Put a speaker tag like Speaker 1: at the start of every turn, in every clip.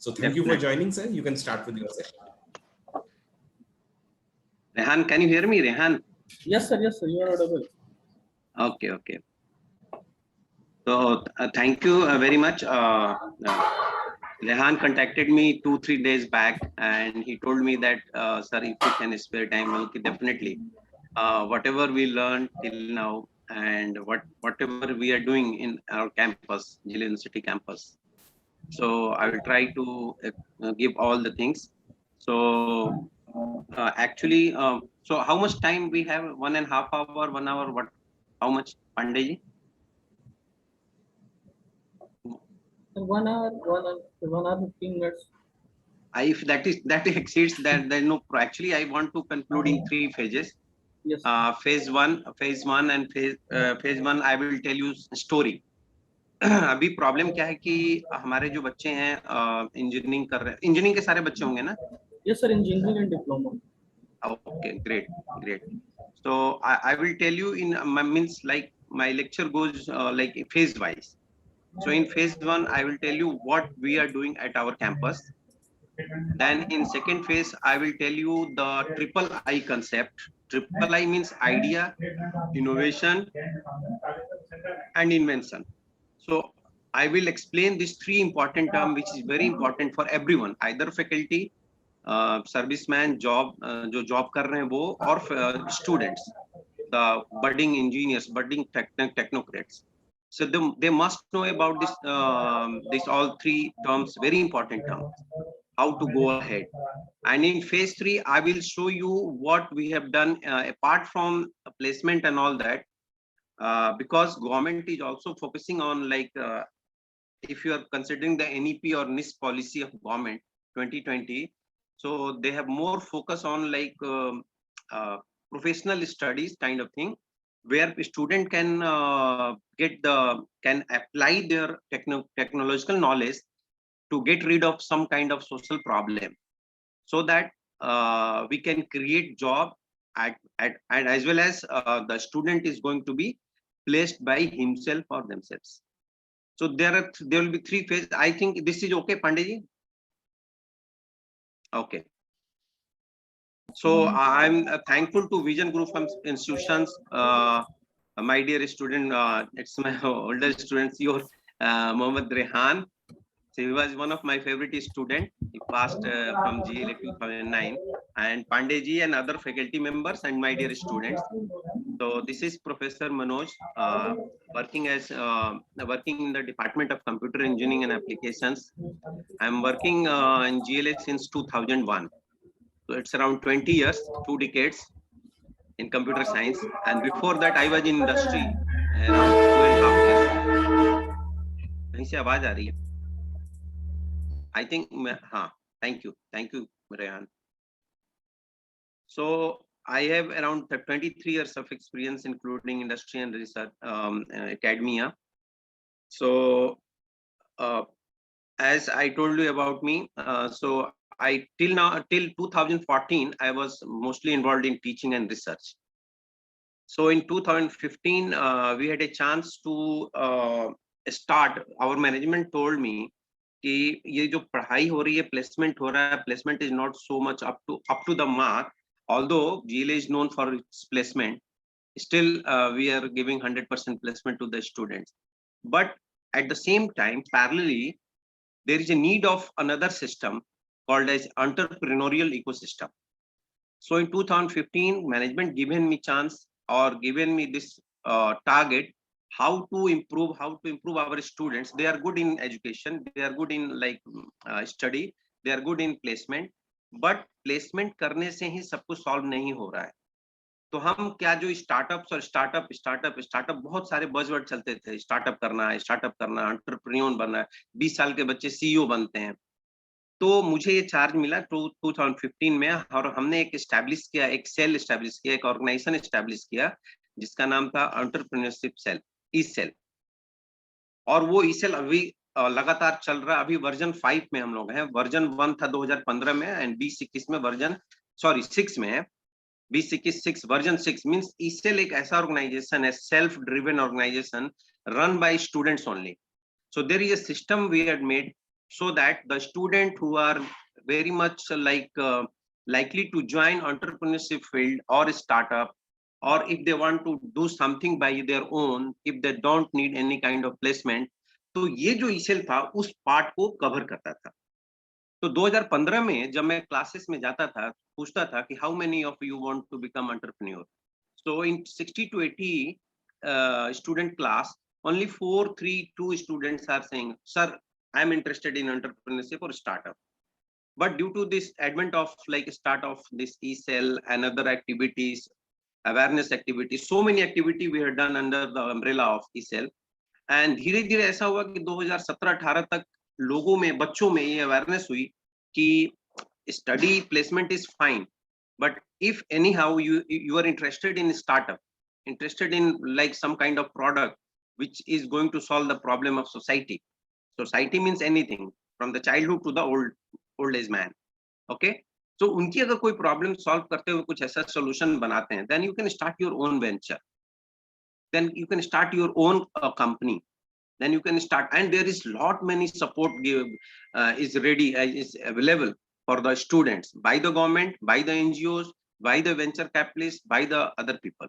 Speaker 1: So thank you for joining, sir. You can start with your session.
Speaker 2: Rehan, can you hear me, Rehan?
Speaker 3: Yes, sir. Yes, sir. You are audible.
Speaker 2: Okay, okay. So thank you very much. Rehan contacted me 2-3 days back, and he told me that, sir, if you can spare time, okay, definitely. Whatever we learned till now, and whatever we are doing in our campus, Jilin University campus. So I will try to give all the things. So actually, so how much time we have? 1.5 hour, 1 hour? What? How much, Pandey?
Speaker 3: 1 hour, 1 hour, 15 minutes.
Speaker 2: If that exceeds that, then no. Actually, I want to conclude in 3 phases.
Speaker 3: Yes.
Speaker 2: Phase one, and phase one. I will tell you story. अभी problem क्या है कि हमारे जो बच्चे हैं engineering कर रहे हैं, इंजीनियरिंग के सारे बच्चे होंगे ना?
Speaker 3: Yes, sir. Engineering and diploma.
Speaker 2: Okay, great. So I will tell you in means like my lecture goes like phase wise. So in phase one, I will tell you what we are doing at our campus. Then in second phase, I will tell you the triple I concept. Triple I means idea, innovation, and invention. So I will explain these 3 important terms, which is very important for everyone, either faculty, serviceman, job, जो job कर रहे हैं वो, और students, the budding engineers, budding technocrats. So they must know about this all 3 terms, very important terms, how to go ahead. And in phase 3, I will show you what we have done apart from placement and all that, because government is also focusing on like if you are considering the NEP or NIS policy of government 2020, so they have more focus on like professional studies kind of thing, where student can can apply their technological knowledge to get rid of some kind of social problem, so that we can create job and as well as the student is going to be placed by himself or themselves. So there will be 3 phases. I think this is okay, Pandey? Okay. So I'm thankful to Vision Group institutions, my dear student. It's my older students, your Mohammad Rehan. So he was one of my favorite students. He passed from GLA 2009, and Pandeyji and other faculty members and my dear students. So this is Professor Manoj, working in the Department of Computer Engineering and Applications. I'm working in GLA since 2001. So it's around 20 years, 2 decades in computer science. And before that, I was in industry around 2.5 years. कहीं से आवाज आ रही है? I think, thank you, Rehan. So I have around 23 years of experience, including industry and research, academia. So as I told you about me, so I till 2014, I was mostly involved in teaching and research. So in 2015, we had a chance to start. Our management told me कि ये जो पढ़ाई हो रही है, placement हो रहा है, placement is not so much up to the mark. Although GLA is known for its placement, still we are giving 100% placement to the students. But at the same time, parallelly, there is a need of another system called as entrepreneurial ecosystem. So in 2015, management given me chance or given me this target, how to improve our students. They are good in education, they are good in like study, they are good in placement, but placement करने से ही सब कुछ solve नहीं हो रहा है. तो हम क्या जो स्टार्टअप्स और स्टार्टअप बहुत सारे बज़वर्ड चलते थे, स्टार्टअप करना, एंटरप्रेन्योर बनना है, 20 साल के बच्चे CEO बनते हैं. तो मुझे ये चार्ज मिला 2015 में, और हमने एक सेल एस्टैब्लिश किया, एक ऑर्गेनाइजेशन एस्टैब्लिश किया जिसका नाम था एंटरप्रेन्योरशिप सेल, ई-सेल. और वो ई-सेल अभी लगातार चल रहा है. अभी वर्जन 5 में हम लोग हैं. वर्जन 1 था 2015 में, एंड 2021 में 6 में है. 2021 वर्जन 6 मींस ई-सेल एक ऐसा ऑर्गेनाइजेशन है, self driven organisation, run by students only. So there is a system we had made. so that the student who are very much likely to join entrepreneurship field or startup, or if they want to do something by their own, if they don't need any kind of placement, तो ये जो ईसेल था उस part को cover करता था। तो 2015 में जब मैं क्लासेस में जाता था, पूछता था कि how many of you want to become entrepreneur. So in 60 to 80 student class, only 432 students are saying, sir, I am interested in entrepreneurship or startup. But due to this advent of like start of this e-cell and other activities, awareness activities, so many activity we have done under the umbrella of e-cell, and धीरे धीरे ऐसा हुआ कि 2017-18 तक लोगों में, बच्चों में ये अवेयरनेस हुई कि study placement is fine, but if anyhow you are interested in startup, interested in like some kind of product which is going to solve the problem of society. Society means anything from the childhood to the old age man. Okay, so उनकी अगर कोई problem solve करते हुए कुछ ऐसा solution बनाते हैं, then you can start your own venture, then you can start your own company, then you can start, and there is lot many support is ready, is available for the students by the government, by the NGOs, by the venture capitalists, by the other people.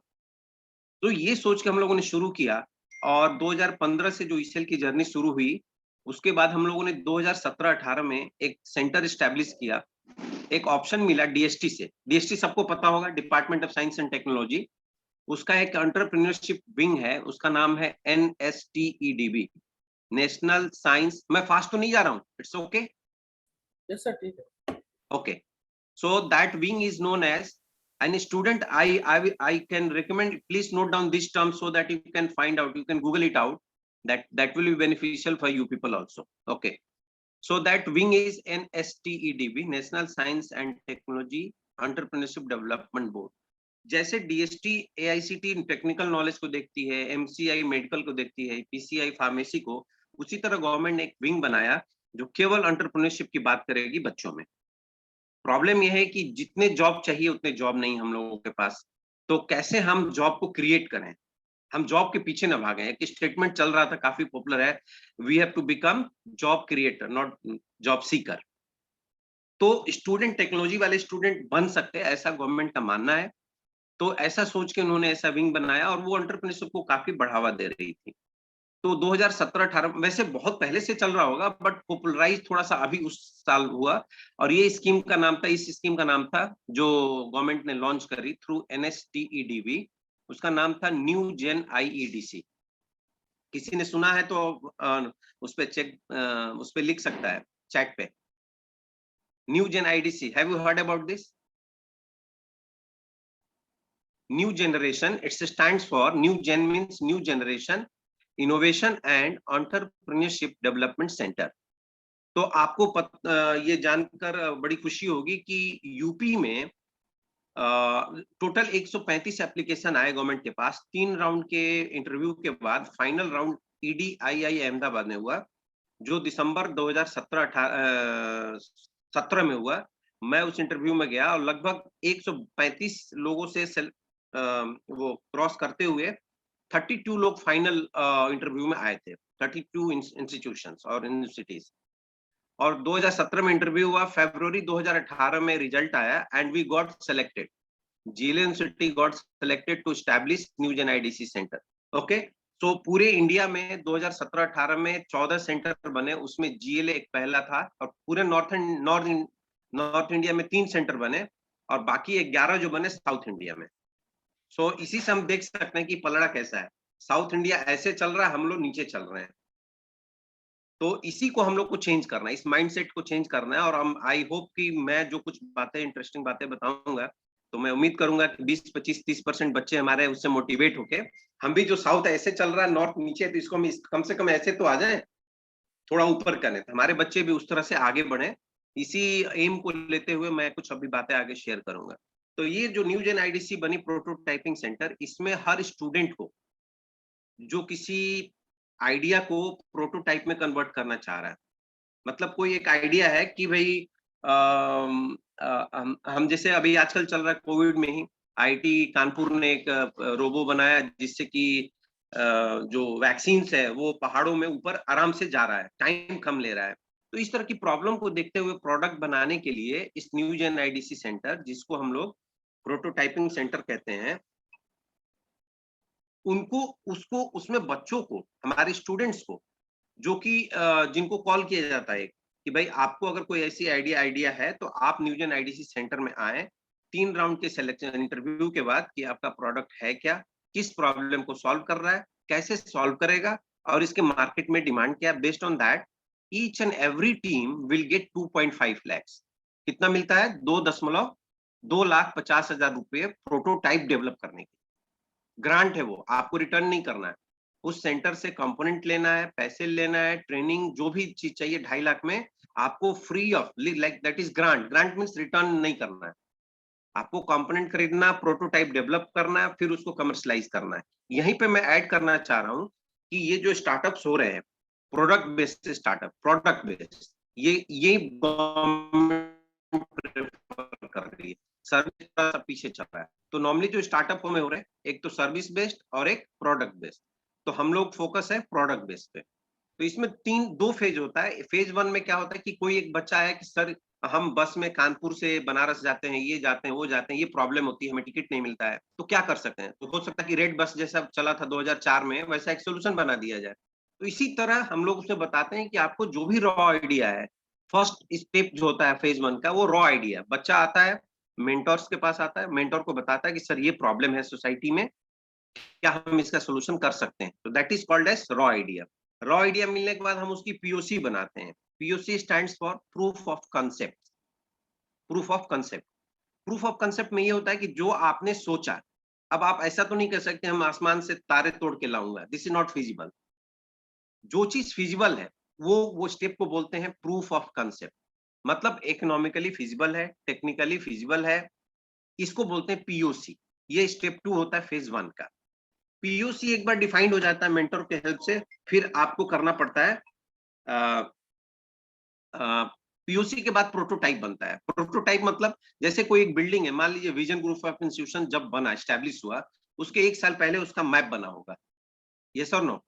Speaker 2: तो ये सोच के हम लोगों ने शुरू किया, और 2015 से जो ईसेल की जर्नी शुरू हुई, उसके बाद हम लोगों ने 2017-18 में एक सेंटर एस्टैब्लिश किया। एक ऑप्शन मिला डीएसटी से। डीएसटी सबको पता होगा, department of science and technology. उसका एक एंटरप्रेन्योरशिप विंग है, उसका नाम है NSTEDB, नेशनल साइंस। मैं फास्ट तो नहीं जा रहा हूँ? It's okay?
Speaker 3: यस सर, ठीक है।
Speaker 2: Okay, so that wing is known as, and student, I can recommend, please note down this term so that you can find out, you can Google it out, that will be beneficial for you people also. Okay, so that wing is NSTEDB, National Science and Technology Entrepreneurship Development Board. जैसे DST AICT technical knowledge को देखती है, MCI medical को देखती है, PCI pharmacy को, उसी तरह गवर्नमेंट ने एक विंग बनाया जो केवल एंटरप्रेन्योरशिप की बात करेगी बच्चों में। प्रॉब्लम यह है कि जितने जॉब चाहिए उतने जॉब नहीं हम लोगों के पास, तो कैसे हम जॉब को क्रिएट करें, हम जॉब के पीछे न भागें। एक स्टेटमेंट चल रहा था, काफी पॉपुलर है, we have to become job creator not job seeker. तो स्टूडेंट, टेक्नोलॉजी वाले स्टूडेंट बन सकते हैं, ऐसा गवर्नमेंट का मानना है। तो ऐसा सोच के उन्होंने ऐसा विंग बनाया, और वो एंटरप्रेन्योरशिप को काफी बढ़ावा दे रही थी। तो 2017-18 वैसे बहुत पहले से चल रहा होगा, बट पॉपुलराइज थोड़ा सा अभी उस साल हुआ, और ये स्कीम का नाम था, इस स्कीम का नाम था जो गवर्नमेंट ने लॉन्च करी थ्रू NSTEDB, उसका नाम था न्यू जेन IEDC। किसी ने सुना है तो उस पे चेक, उस पे लिख सकता है चैट पे, new gen IEDC। Have you heard about this? New generation, it's stands for, new gen means new generation innovation and entrepreneurship development centre. तो आपको ये जानकर बड़ी खुशी होगी कि यूपी में टोटल 135 एप्लीकेशन आए गवर्नमेंट के पास। 3 राउंड के इंटरव्यू के बाद फाइनल राउंड EDII अहमदाबाद में हुआ, जो दिसंबर 2017 में हुआ। मैं उस इंटरव्यू में गया, और लगभग 135 लोगों से वो क्रॉस करते हुए 32 लोग फाइनल इंटरव्यू में आए थे, 32 इंस्टीट्यूशंस और यूनिवर्सिटीज। और 2017 में इंटरव्यू हुआ, फरवरी 2018 में रिजल्ट आया, and we got selected, GLA university got selected to establish new gen IDC centre. Okay, तो पूरे इंडिया में 2017-18 में 14 सेंटर बने, उसमें GLA एक पहला था, और पूरे नॉर्थ इंडिया में 3 सेंटर बने, और बाकी 11 जो बने साउथ इंडिया में। सो इसी से हम देख सकते हैं कि पलड़ा कैसा है। साउथ इंडिया ऐसे चल रहा है, हम लोग नीचे चल रहे हैं। तो इसी को हम लोग को चेंज करना है, इस माइंडसेट को चेंज करना है। और हम, आई होप कि मैं जो कुछ बातें, इंटरेस्टिंग बातें बताऊंगा, तो मैं उम्मीद करूंगा कि 20, 25, 30% बच्चे हमारे उससे मोटिवेट होके, हम भी जो साउथ ऐसे चल रहा है, नॉर्थ नीचे, तो इसको हम कम से कम ऐसे तो आ जाए, थोड़ा ऊपर करें, तो हमारे बच्चे भी उस तरह से आगे बढ़े। इसी एम को लेते हुए मैं कुछ अभी बातें आगे शेयर करूंगा। तो ये जो न्यू जेन IDC बनी प्रोटोटाइपिंग सेंटर, इसमें हर स्टूडेंट को जो किसी आइडिया को प्रोटोटाइप में कन्वर्ट करना चाह रहा है, मतलब कोई एक आइडिया है कि भाई हम जैसे अभी आजकल चल रहा है, कोविड में ही IIT कानपुर ने एक रोबो बनाया, जिससे कि जो वैक्सीन है वो पहाड़ों में ऊपर आराम से जा रहा है, टाइम कम ले रहा है। तो इस तरह की प्रॉब्लम को देखते हुए प्रोडक्ट बनाने के लिए इस न्यू जेन आईडीसी सेंटर, जिसको हम लोग प्रोटोटाइपिंग सेंटर कहते हैं, उनको उसको उसमें बच्चों को, हमारे स्टूडेंट्स को, जो कि जिनको कॉल किया जाता है कि भाई आपको अगर कोई ऐसी आइडिया है तो आप न्यू जेन आईडीसी सेंटर में आए, 3 राउंड के सिलेक्शन इंटरव्यू के बाद कि आपका प्रोडक्ट है क्या, किस प्रॉब्लम को सॉल्व कर रहा है, कैसे सॉल्व करेगा और इसके मार्केट में डिमांड क्या है। Based on that each and every team will get 2.5 lakhs। कितना मिलता है? 2,50,000 रुपए प्रोटोटाइप डेवलप करने की ग्रांट है, वो आपको रिटर्न नहीं करना है। उस सेंटर से कंपोनेंट लेना है, पैसे लेना है, ट्रेनिंग जो भी चीज चाहिए 2.5 लाख में आपको free of, like that is grant. Grant means return नहीं करना है, आपको कंपोनेंट खरीदना, प्रोटोटाइप डेवलप करना है, फिर उसको कमर्शलाइज करना है। यहीं पे मैं ऐड करना चाह रहा हूँ कि ये जो स्टार्टअप्स हो रहे हैं, product based startup, product based, ये गवर्नमेंट प्रेफर कर रही है, सर्विस का पीछे चल रहा है। तो नॉर्मली जो स्टार्टअप में हो रहे हैं, एक तो सर्विस बेस्ड और एक प्रोडक्ट बेस्ड, तो हम लोग फोकस है प्रोडक्ट बेस्ड पे। तो इसमें 2 फेज होता है। फेज 1 में क्या होता है कि कोई एक बच्चा है कि सर हम बस में कानपुर से बनारस जाते हैं, ये जाते हैं, वो जाते हैं, ये प्रॉब्लम होती है, हमें टिकट नहीं मिलता है, तो क्या कर सकते हैं? तो हो सकता है कि रेड बस जैसा चला था 2004 में, वैसा एक सोल्यूशन बना दिया जाए। तो इसी तरह हम लोग उसमें बताते हैं कि आपको जो भी रॉ आइडिया है, फर्स्ट स्टेप जो होता है फेज 1 का, वो रॉ आइडिया। बच्चा आता है, मेंटोर्स के पास आता है, मेंटोर को बताता है कि सर ये प्रॉब्लम है सोसाइटी में, क्या हम इसका सोल्यूशन कर सकते हैं? तो that is called as raw idea. Raw idea मिलने के बाद हम उसकी पीओसी बनाते हैं। POC stands for proof of concept. Proof of concept, proof of concept में ये होता है कि जो आपने सोचा, अब आप ऐसा तो नहीं कह सकते हम आसमान से तारे तोड़ के लाऊंगा, दिस इज नॉट फिजिबल। जो चीज फिजिबल है वो स्टेप को बोलते हैं प्रूफ ऑफ कंसेप्ट। मतलब इकोनॉमिकली फिजिबल है, टेक्निकली फिजिबल है, इसको बोलते हैं पीओसी। ये स्टेप 2 होता है फेज 1 का। पीओसी एक बार डिफाइंड हो जाता है मेंटर के हेल्प से, फिर आपको करना पड़ता है पीओसी के बाद प्रोटोटाइप बनता है। प्रोटोटाइप मतलब जैसे कोई एक बिल्डिंग है, मान लीजिए विजन ग्रुप ऑफ इंस्टीट्यूशन जब बना, एस्टैब्लिश हुआ, उसके 1 साल पहले उसका मैप बना होगा, यस और नो?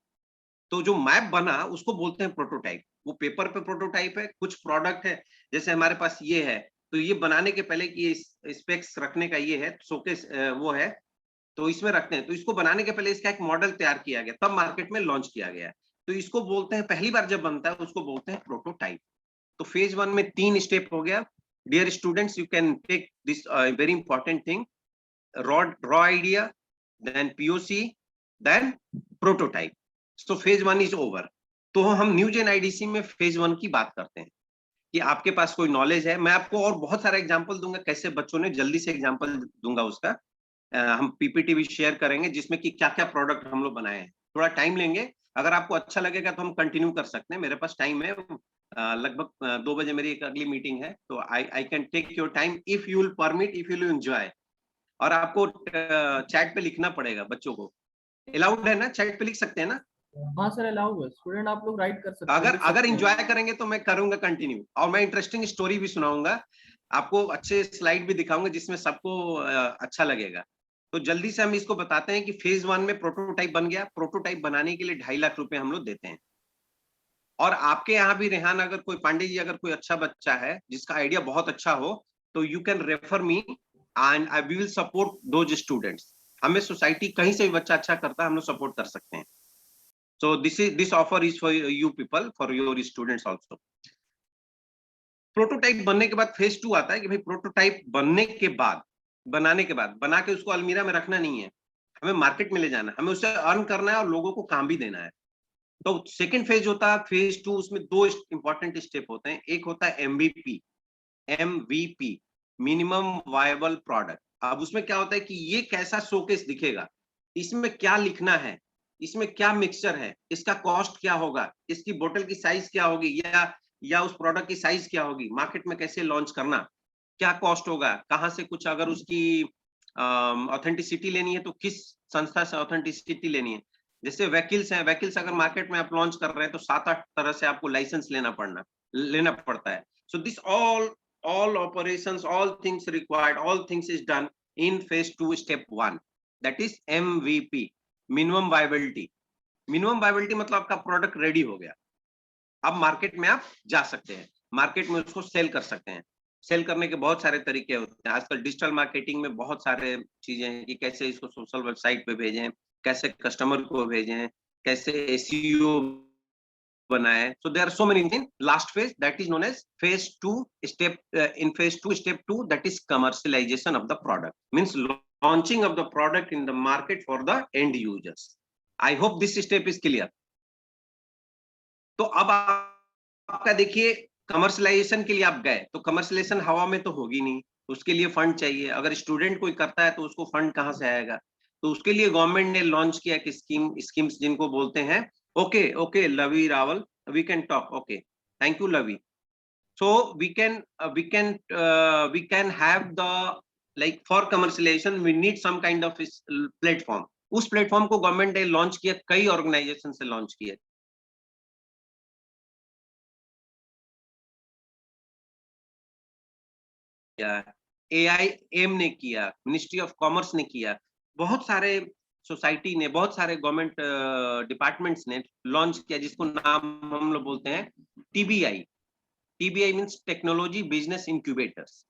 Speaker 2: तो जो मैप बना उसको बोलते हैं प्रोटोटाइप। वो पेपर पे प्रोटोटाइप है, कुछ प्रोडक्ट है, जैसे हमारे पास ये है, तो ये बनाने के पहले कि स्पेक्स रखने का ये है, शोकेस वो है, तो इसमें रखते हैं। तो इसको बनाने के पहले इसका एक मॉडल तैयार किया गया, तब मार्केट में लॉन्च किया गया। तो इसको बोलते हैं, पहली बार जब बनता है उसको बोलते हैं प्रोटोटाइप। तो फेज 1 में 3 स्टेप हो गया। Dear students, you can take this very important thing, raw idea, then POC, then prototype. So phase 1 is over. तो हम न्यू जेन आईडीसी में फेज 1 की बात करते हैं कि आपके पास कोई नॉलेज है। मैं आपको और बहुत सारा एग्जांपल दूंगा, कैसे बच्चों ने, जल्दी से एग्जांपल दूंगा उसका। हम पीपीटी भी शेयर करेंगे जिसमें कि क्या क्या प्रोडक्ट हम लोग बनाए हैं। थोड़ा टाइम लेंगे, अगर आपको अच्छा लगेगा तो हम कंटिन्यू कर सकते हैं, मेरे पास टाइम है। लगभग 2 बजे मेरी एक अगली मीटिंग है, तो I can take your time if you will permit, if you will enjoy. और आपको चैट पे लिखना पड़ेगा बच्चों को, अलाउड है ना? चैट पे लिख सकते हैं ना?
Speaker 3: हाँ सर, अलाउ है, स्टूडेंट आप लोग राइट कर सकते हैं,
Speaker 2: अगर
Speaker 3: लिख
Speaker 2: अगर
Speaker 3: सकते हैं।
Speaker 2: एंजॉय करेंगे तो मैं करूंगा कंटिन्यू, और मैं इंटरेस्टिंग स्टोरी भी सुनाऊंगा आपको, अच्छे स्लाइड भी दिखाऊंगा जिसमें सबको अच्छा लगेगा। तो जल्दी से हम इसको बताते हैं कि फेज 1 में प्रोटोटाइप बन गया। प्रोटोटाइप बनाने के लिए 2.5 लाख रुपए हम लोग देते हैं। और आपके यहाँ भी रेहान, अगर कोई पांडे जी, अगर कोई अच्छा बच्चा है जिसका आइडिया बहुत अच्छा हो, तो you can refer me and I will support those students. हमें सोसाइटी कहीं से भी बच्चा अच्छा करता है, हम लोग सपोर्ट कर सकते हैं। So this offer is for you people, for your students also. Prototype बनने के बाद फेज 2 आता है कि भाई प्रोटोटाइप बनने के बाद, बनाने के बाद, बना के उसको अलमीरा में रखना नहीं है, हमें मार्केट में ले जाना है, हमें उससे अर्न करना है और लोगों को काम भी देना है। तो सेकंड फेज होता है फेज 2, उसमें 2 इंपॉर्टेंट स्टेप होते हैं। एक होता है MVP, MVP minimum viable product. अब उसमें क्या होता है कि ये कैसा शोकेस दिखेगा, इसमें क्या लिखना है, इसमें क्या मिक्सचर है, इसका कॉस्ट क्या होगा, इसकी बोतल की साइज क्या होगी, या उस प्रोडक्ट की साइज क्या होगी, मार्केट में कैसे लॉन्च करना, क्या कॉस्ट होगा, कहाँ से कुछ अगर उसकी ऑथेंटिसिटी लेनी है तो किस संस्था से ऑथेंटिसिटी लेनी है। जैसे वैकिल्स हैं, वैकिल्स अगर मार्केट में आप लॉन्च कर रहे हैं तो 7-8 तरह से आपको लाइसेंस लेना पड़ता है। So this all operations, all things required, all things is done in phase 2 step 1, that is MVP, minimum viability। minimum viability मतलब आपका प्रोडक्ट रेडी हो गया। अब मार्केट में आप जा सकते हैं, मार्केट में उसको सेल कर सकते हैं। सेल करने के बहुत सारे तरीके होते हैं। आजकल डिजिटल मार्केटिंग में बहुत सारे चीजें हैं कि कैसे इसको सोशल वेबसाइट पे भेजें, कैसे कस्टमर को भेजें, कैसे एसईओ बनाए. So there are so many things. Last phase, that is known as phase 2 step. In phase 2 step 2, that is commercialization of the product, means launching of the product in the market for the end users. I hope this step is clear. तो अब आपका देखिए, commercialisation के लिए आप गए तो commercialisation हवा में तो होगी नहीं, उसके लिए फंड चाहिए. अगर स्टूडेंट कोई करता है तो उसको फंड कहाँ से आएगा? तो उसके लिए गवर्नमेंट ने लॉन्च किया कि स्कीम्स जिनको बोलते हैं. Okay, Lavi Rawal, we can talk. Okay, thank you, Lavi. So we can have the, like, for commercialization we need some kind of platform. उस प्लेटफॉर्म को गवर्नमेंट ने लॉन्च किया, कई ऑर्गेनाइजेशन से लॉन्च किया. AI एम ने किया, ministry of commerce ने किया, बहुत सारे सोसाइटी ने, बहुत सारे गवर्नमेंट डिपार्टमेंट्स ने लॉन्च किया, जिसको नाम हम लोग बोलते हैं TBI. TBI means technology business incubators.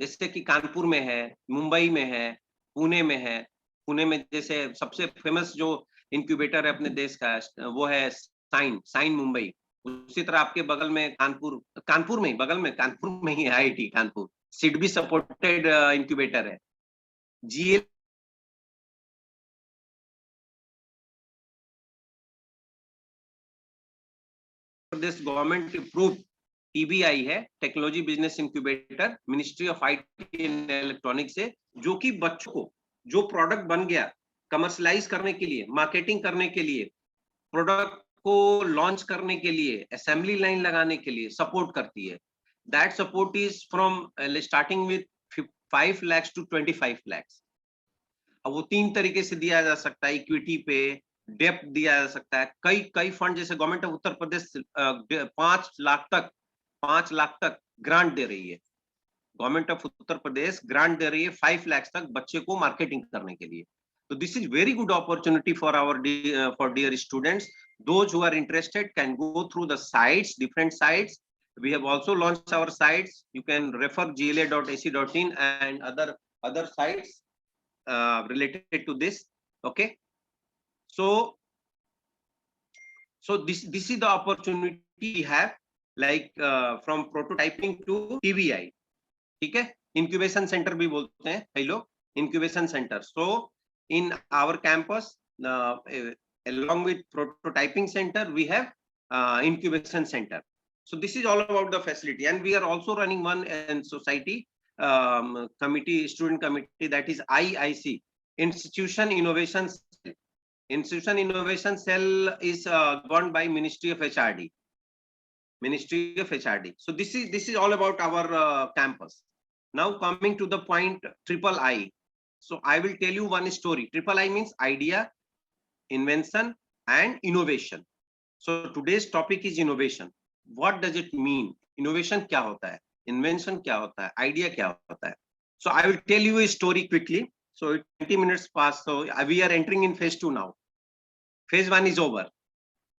Speaker 2: जैसे कि कानपुर में है, मुंबई में है, पुणे में है. पुणे में जैसे सबसे फेमस जो इंक्यूबेटर है अपने देश का, वो है साइन मुंबई. उसी तरह आपके बगल में कानपुर में ही, बगल में कानपुर में ही IIT Kanpur SIDBI supported incubator है. GL प्रदेश गवर्नमेंट अप्रूव्ड TBI है, technology business incubator, ministry of IT and electronics से, जो कि बच्चों को जो प्रोडक्ट बन गया कमर्शलाइज करने के लिए, मार्केटिंग करने के लिए, प्रोडक्ट को लॉन्च करने के लिए, असेंबली लाइन लगाने के लिए सपोर्ट करती है. That support is from starting with 5 lakhs to 25 lakhs. अब वो 3 तरीके से दिया जा सकता है, इक्विटी पे, डेप्थ दिया जा सकता है. कई फंड, जैसे गवर्नमेंट ऑफ उत्तर प्रदेश 5 लाख तक ग्रांट दे रही है. Government of Uttar Pradesh grant दे रही है 5 लाख तक बच्चे को मार्केटिंग करने के लिए. So this is very good opportunity for our dear students. Those who are interested can go through the sites, different sites. We have also launched our sites. You can refer gla.ac.in and other sites related to this. Okay. So this is the opportunity we have, like from prototyping to TBI. ठीक है, incubation center भी बोलते हैं कई लोग, incubation center. So in our campus, along with prototyping center, we have incubation center. So this is all about the facility, and we are also running one society committee, student committee, that is IIC, Institution Innovation Cell. Institution Innovation Cell is governed by Ministry of HRD. Ministry of HRD. So this is all about our campus. Now coming to the point, III. So I will tell you one story. III means idea, invention, and innovation. So today's topic is innovation. What does it mean? Innovation क्या होता है? Invention क्या होता है? Idea क्या होता है? So I will tell you a story quickly. So 20 minutes passed. So we are entering in phase 2 now. Phase 1 is over.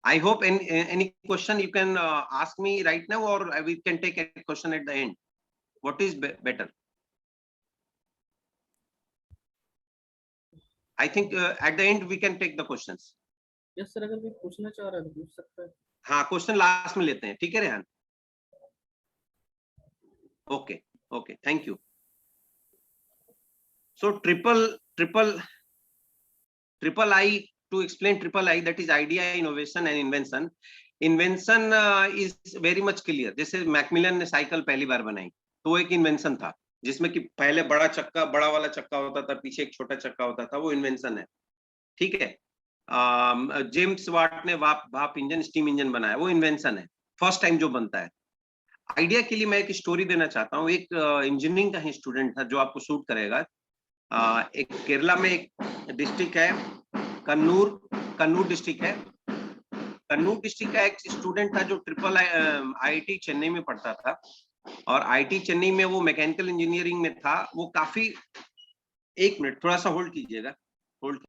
Speaker 2: I hope any question you can ask me right now, or we can take a question at the end. What is better? I think at the end we can take the questions.
Speaker 3: Yes sir, अगर कोई पूछना चाह रहा है तो पूछ सकता है.
Speaker 2: हाँ, क्वेश्चन लास्ट में लेते हैं, ठीक है Rehan? Okay, thank you. So triple I, to explain triple I, that is idea, innovation and invention. Invention is very much clear. जैसे मैकमिलन ने साइकिल पहली बार बनाई, तो वो एक इन्वेंशन था, जिसमें कि पहले बड़ा वाला चक्का होता था, पीछे एक छोटा चक्का होता था, वो इन्वेंशन है. ठीक है. जेम्स वाट ने भाप इंजन, स्टीम इंजन बनाया, वो इन्वेंशन है, फर्स्ट टाइम जो बनता है. आइडिया के लिए मैं एक स्टोरी देना चाहता हूँ. एक इंजीनियरिंग का ही स्टूडेंट था जो आपको शूट करेगा. एक केरला में एक डिस्ट्रिक्ट है, कन्नूर डिस्ट्रिक्ट है. कन्नूर डिस्ट्रिक्ट का एक स्टूडेंट था जो IIT चेन्नई में पढ़ता था, और IIT चेन्नई में वो मैकेनिकल इंजीनियरिंग में था. वो काफी, एक मिनट थोड़ा सा होल्ड कीजिएगा, होल्ड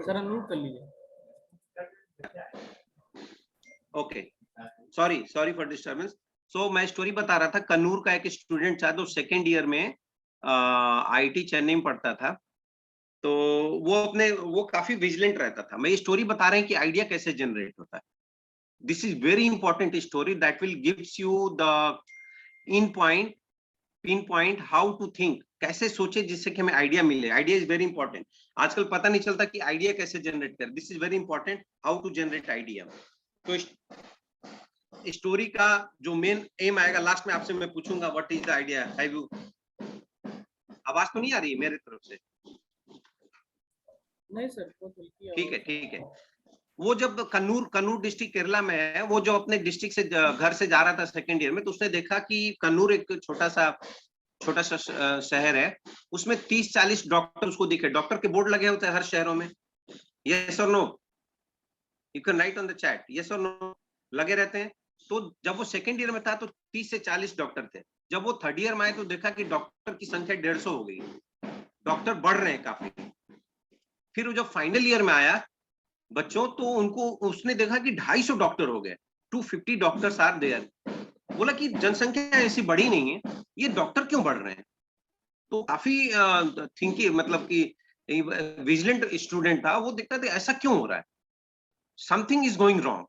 Speaker 3: सर अनम्यूट कर लीजिए।
Speaker 2: Okay, sorry for disturbance. So मैं स्टोरी बता रहा था, कन्नूर का एक स्टूडेंट था, तो सेकेंड ईयर में आईआईटी चेन्नई में पढ़ता था। तो वो काफी विजिलेंट रहता था। मैं ये स्टोरी बता रहे हैं कि आइडिया कैसे जनरेट होता है। This is very important story that will gives you the pin point how to think, कैसे सोचे जिससे कि हमें आइडिया मिले। Idea is very important. आजकल पता नहीं चलता कि आइडिया कैसे जनरेट कर। This is very important, how to generate idea. तो स्टोरी का जो मेन एम आएगा लास्ट में, आपसे मैं पूछूंगा what is the idea. Have you, आवाज तो नहीं आ रही मेरे तरफ से?
Speaker 3: नहीं सर, बहुत हल्की आवाज।
Speaker 2: ठीक है। वो जब कन्नूर डिस्ट्रिक्ट केरला में है, वो जो अपने डिस्ट्रिक्ट से घर से जा रहा था सेकेंड ईयर में, तो उसने देखा कि कन्नूर एक छोटा सा शहर है, उसमें 30-40 डॉक्टर उसको दिखे। डॉक्टर के बोर्ड लगे होते हैं हर शहरों में, यस और no, you can write on the chat, yes और नो, लगे रहते हैं। तो जब वो सेकेंड ईयर में था तो 30 से 40 डॉक्टर थे। जब वो थर्ड ईयर में आए तो देखा कि डॉक्टर की संख्या 150 हो गई, डॉक्टर बढ़ रहे हैं काफी। फिर वो जब फाइनल ईयर में आया बच्चों, तो उसने देखा कि 250 डॉक्टर हो गए, 250 डॉक्टर्स आर देयर। बोला कि जनसंख्या ऐसी बढ़ी नहीं है, ये डॉक्टर क्यों बढ़ रहे हैं? तो काफी थिंकिंग, मतलब कि विजिलेंट स्टूडेंट था, वो देखता था ऐसा क्यों हो रहा है, समथिंग इज गोइंग रॉन्ग।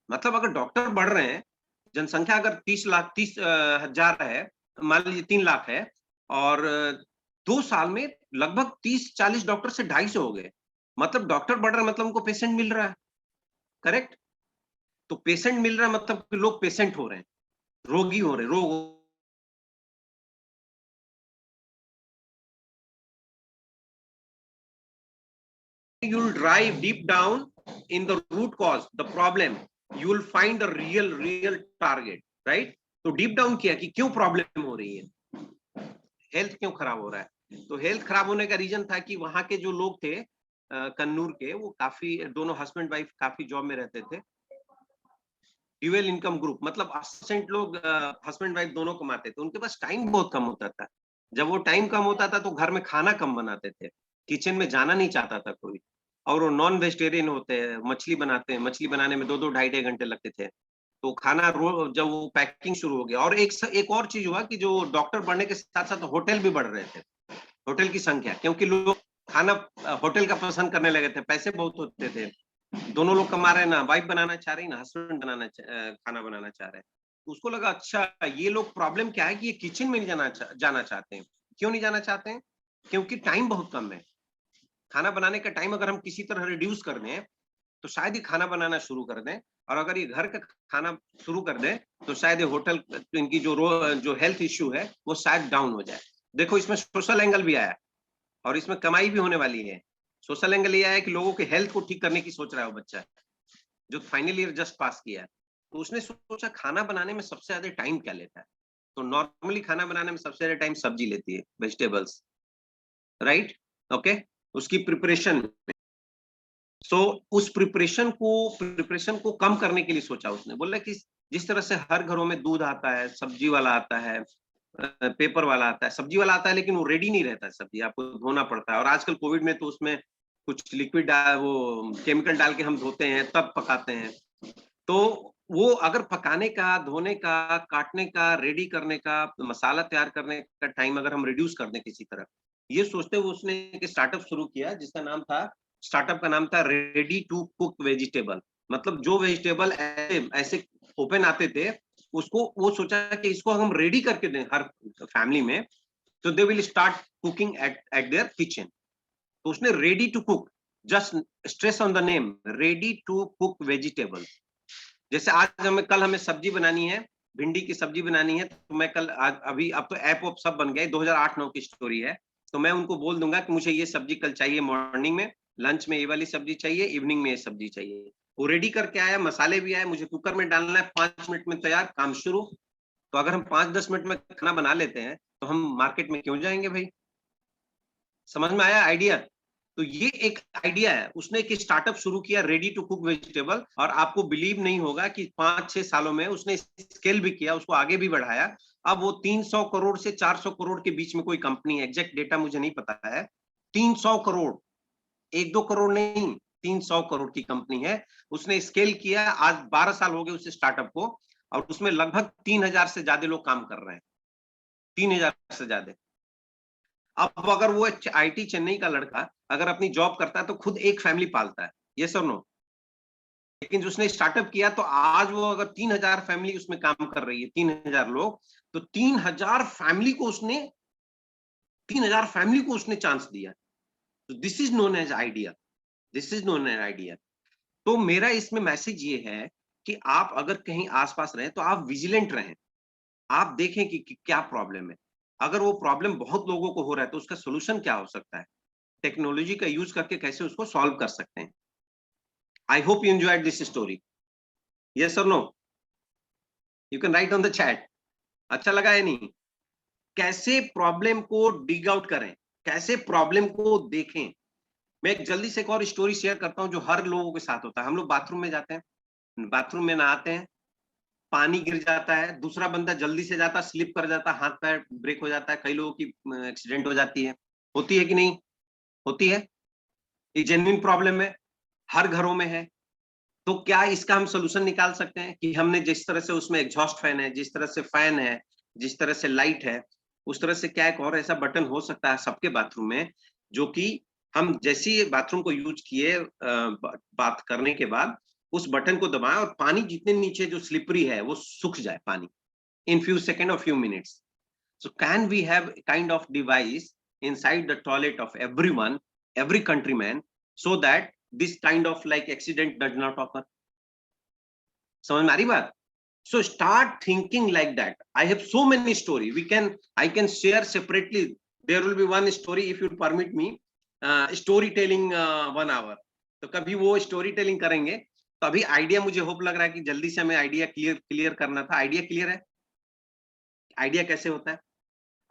Speaker 2: मतलब अगर डॉक्टर बढ़ रहे हैं, जनसंख्या अगर 30 हजार है, मान लीजिए 3 लाख है, और 2 साल में लगभग 30-40 डॉक्टर से 250 हो गए, मतलब डॉक्टर बढ़ रहा है, मतलब उनको पेशेंट मिल रहा है, करेक्ट? तो पेशेंट मिल रहा है मतलब कि लोग पेशेंट हो रहे हैं, रोगी हो रहे, रोग। You will drive deep down in the root cause, the problem. You will find the real target, right? तो डीप डाउन किया कि क्यों प्रॉब्लम हो रही है, हेल्थ क्यों खराब हो रहा है। तो हेल्थ खराब होने का रीजन था कि वहां के जो लोग थे कन्नूर के, वो काफी, दोनों हस्बैंड वाइफ काफी जॉब में रहते थे, ड्यूअल इनकम ग्रुप, मतलब 80% लोग हस्बैंड वाइफ दोनों कमाते थे। उनके पास टाइम बहुत कम होता था। जब वो टाइम कम होता था तो घर में खाना कम बनाते थे, किचन में जाना नहीं चाहता था कोई। और वो नॉन वेजिटेरियन होते हैं, मछली बनाते हैं, मछली बनाने में 2-2 ढाई घंटे लगते थे। तो खाना जब वो पैकिंग शुरू हो गया, और एक और चीज हुआ कि जो डॉक्टर बढ़ने के साथ साथ होटल भी बढ़ रहे थे, होटल की संख्या, क्योंकि लोग खाना होटल का पसंद करने लगे थे, पैसे बहुत होते थे। दोनों लोग कमा रहे हैं, ना वाइफ बनाना चाह रही, ना हस्बैंड खाना बनाना चाह रहे हैं। तो उसको लगा अच्छा ये लोग, प्रॉब्लम क्या है कि ये किचन में नहीं जाना चाहते हैं। क्यों नहीं जाना चाहते हैं? क्योंकि टाइम बहुत कम है। खाना बनाने का टाइम अगर हम किसी तरह रिड्यूस कर दें तो शायद ही खाना बनाना शुरू कर दें, और अगर ये घर का खाना शुरू कर दें तो शायद ये होटल, इनकी जो हेल्थ इश्यू है वो शायद डाउन हो जाए। देखो इसमें सोशल एंगल भी आया, और इसमें कमाई भी होने वाली है। सोशल एंगल ये आया कि लोगों के हेल्थ को ठीक करने की सोच रहा है वो बच्चा, जो फाइनल ईयर जस्ट पास किया है। तो उसने सोचा खाना बनाने में सबसे ज्यादा टाइम क्या लेता है, तो नॉर्मली खाना बनाने में सबसे ज्यादा टाइम सब्जी लेती है, वेजिटेबल्स, राइट? ओके, उसकी प्रिपरेशन। सो उस प्रिपरेशन को कम करने के लिए सोचा उसने। बोला कि जिस तरह से हर घरों में दूध आता है, सब्जी वाला आता है, पेपर वाला आता है, सब्जी वाला आता है, लेकिन वो रेडी नहीं रहता है सब्जी, आपको धोना पड़ता है। और आजकल कोविड में तो उसमें कुछ लिक्विड वो केमिकल डाल के हम धोते हैं, तब पकाते हैं। तो वो अगर पकाने का, धोने का, काटने का, रेडी करने का, मसाला तैयार करने का टाइम अगर हम रिड्यूस कर दें किसी तरह, ये सोचते हुए उसने एक स्टार्टअप शुरू किया, जिसका नाम था, स्टार्टअप का नाम था रेडी टू कुक वेजिटेबल। मतलब जो वेजिटेबल ऐसे ओपन आते थे, उसको वो सोचा कि इसको हम रेडी करके दें हर फैमिली में, तो they will start cooking at their kitchen. तो उसने ready to cook, just stress on the name, ready to cook vegetable. जैसे कल हमें सब्जी बनानी है, भिंडी की सब्जी बनानी है, तो मैं कल अभी अब तो ऐप सब बन गए, 2008-9 की स्टोरी है। तो मैं उनको बोल दूंगा कि मुझे ये सब्जी कल चाहिए, मॉर्निंग में, लंच में ये वाली सब्जी चाहिए, इवनिंग में ये सब्जी चाहिए। वो रेडी करके आया, मसाले भी आए, मुझे कुकर में डालना है, 5 मिनट में तैयार, काम शुरू। तो अगर हम 5-10 मिनट में खाना बना लेते हैं तो हम मार्केट में क्यों जाएंगे भाई? समझ में आया आइडिया? तो ये एक आइडिया है। उसने एक स्टार्टअप शुरू किया, रेडी टू कुक वेजिटेबल, और आपको बिलीव नहीं होगा कि 5-6 सालों में उसने स्केल भी किया, उसको आगे भी बढ़ाया। अब वो 300 करोड़ से 400 करोड़ के बीच में कोई कंपनी है, एग्जैक्ट डेटा मुझे नहीं पता है, 300 करोड़, 1-2 करोड़ नहीं, 300 करोड़ की कंपनी है। उसने स्केल किया, आज 12 साल हो गए उस स्टार्टअप को, और उसमें लगभग 3000 से ज्यादा लोग काम कर रहे हैं, 3000 से ज्यादा। अब अगर वो आईटी चेन्नई का लड़का अगर अपनी जॉब करता है तो खुद एक फैमिली पालता है, ये सर नो। लेकिन जो उसने स्टार्टअप किया तो आज वो अगर 3000 फैमिली उसमें काम कर रही है, 3000 लोग, तो 3000 फैमिली को उसने चांस दिया। तो this is known as idea, this is known as idea. तो मेरा इसमें मैसेज ये है कि आप अगर कहीं आसपास रहें तो आप विजिलेंट रहें, आप देखें कि क्या प्रॉब्लम है। अगर वो प्रॉब्लम बहुत लोगों को हो रहा है तो उसका सोल्यूशन क्या हो सकता है, टेक्नोलॉजी का यूज करके कैसे उसको सॉल्व कर सकते हैं। I hope you enjoyed this story, yes और no, you can write on the chat. अच्छा लगा है नहीं? कैसे प्रॉब्लम को डिग आउट करें, कैसे प्रॉब्लम को देखें। मैं एक जल्दी से एक और स्टोरी शेयर करता हूं जो हर लोगों के साथ होता है। हम लोग बाथरूम में जाते हैं, बाथरूम में नहाते हैं, पानी गिर जाता है, दूसरा बंदा जल्दी से जाता, स्लिप कर जाता, हाथ पैर ब्रेक हो जाता है, कई लोगों की एक्सीडेंट हो जाती है। होती है कि नहीं होती है? ये जेन्युइन प्रॉब्लम है, हर घरों में है। तो क्या इसका हम सोल्यूशन निकाल सकते हैं कि हमने जिस तरह से उसमें एग्जॉस्ट फैन है, जिस तरह से फैन है, जिस तरह से लाइट है, उस तरह से क्या एक और ऐसा बटन हो सकता है सबके बाथरूम में, जो कि हम जैसे ही बाथरूम को यूज किए बात करने के बाद उस बटन को दबाएं और पानी जितने नीचे जो स्लिपरी है वो सूख जाए पानी इन फ्यू सेकेंड और few minutes. So can we have a kind of device inside the toilet of everyone, every countryman, so that this kind of like accident does not occur? समझ में आ रही बात? So start thinking like that. I have so many story. I can share separately. There will be one story if you permit me. Storytelling 1 hour. तो कभी वो story telling करेंगे। तो अभी आइडिया मुझे होप लग रहा है कि जल्दी से हमें आइडिया क्लियर करना था। आइडिया क्लियर है? आइडिया कैसे होता है?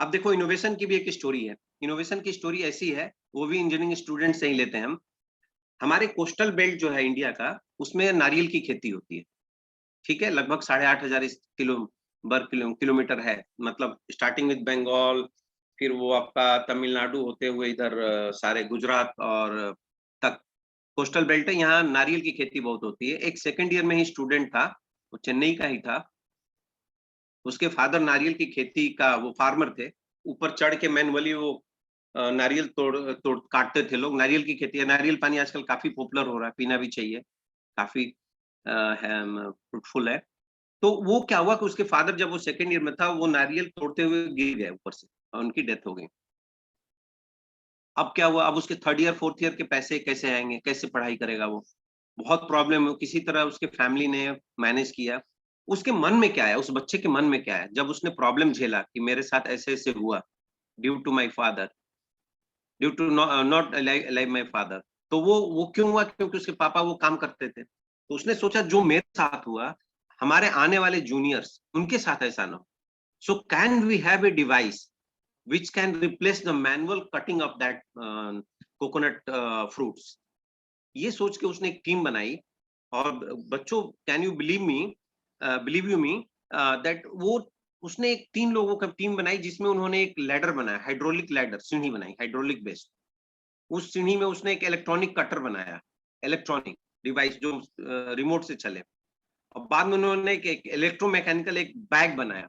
Speaker 2: अब देखो इनोवेशन की भी एक स्टोरी है। इनोवेशन की स्टोरी ऐसी है, वो भी इंजीनियरिंग स्टूडेंट से ही लेते हैं हम। हमारे कोस्टल बेल्ट जो है इंडिया का, उसमें नारियल की खेती होती है, ठीक है, लगभग 8500 किलोमीटर है, मतलब स्टार्टिंग विद बंगाल, फिर वो आपका तमिलनाडु होते हुए इधर सारे गुजरात और तक कोस्टल बेल्ट है। यहाँ नारियल की खेती बहुत होती है। एक सेकेंड ईयर में ही स्टूडेंट था, वो चेन्नई का ही था, उसके फादर नारियल की खेती का वो फार्मर थे, ऊपर चढ़ के मैनुअली वो नारियल तोड़ काटते थे लोग। नारियल की खेती है, नारियल पानी आजकल काफी पॉपुलर हो रहा है, पीना भी चाहिए, काफी फ्रूटफुल है। तो वो क्या हुआ कि उसके फादर जब वो सेकेंड ईयर में था, वो नारियल तोड़ते हुए गिर गए ऊपर से और उनकी डेथ हो गई। अब क्या हुआ, अब उसके थर्ड ईयर फोर्थ ईयर के पैसे कैसे आएंगे, कैसे पढ़ाई करेगा वो? बहुत प्रॉब्लम है। किसी तरह उसके फैमिली ने मैनेज किया। उसके मन में क्या है, उस बच्चे के मन में क्या है, जब उसने प्रॉब्लम झेला कि मेरे साथ ऐसे ऐसे हुआ due to my father, due to not like my father, तो वो क्यों हुआ? क्योंकि उसके पापा वो काम करते थे। तो उसने सोचा जो मेरे साथ हुआ, हमारे आने वाले जूनियर्स उनके साथ ऐसा ना हो। So can we have a device which can replace the manual cutting of that coconut fruits? ये सोच के उसने एक टीम बनाई। और बच्चों, can you believe you me that वो उसने एक 3 लोगों का टीम बनाई, जिसमें उन्होंने एक लैडर बनाया, हाइड्रोलिक लैडर, सीढ़ी बनाई हाइड्रोलिक बेस्ड। उस सीढ़ी में उसने एक इलेक्ट्रॉनिक कटर बनाया, इलेक्ट्रॉनिक डिवाइस जो रिमोट से चले। और बाद में उन्होंने एक इलेक्ट्रोमैकेनिकल एक बैग बनाया।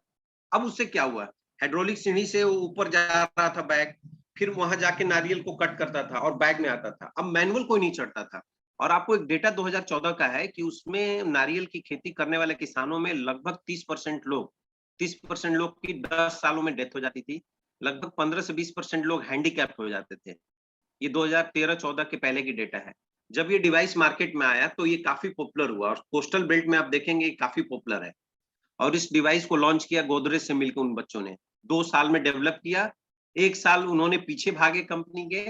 Speaker 2: अब उससे क्या हुआ, हाइड्रोलिक सीढ़ी से ऊपर जा रहा था बैग, फिर वहां जाके नारियल को कट करता था और बैग में आता था। अब मैनुअल कोई नहीं चढ़ता था। और आपको एक डेटा 2014 का है कि उसमें नारियल की खेती करने वाले किसानों में लगभग 30% लोग की 10 सालों में डेथ हो जाती थी। लगभग 15 से 20% लोग हैंडीकैप हो जाते थे। ये 2013-14 के पहले की डेटा है। जब ये डिवाइस मार्केट में आया तो ये काफी पॉपुलर हुआ, और कोस्टल बेल्ट में आप देखेंगे काफी पॉपुलर है। और इस डिवाइस को लॉन्च किया गोदरेज से मिलकर उन बच्चों ने, 2 साल में डेवलप किया। 1 साल उन्होंने पीछे भागे कंपनी के,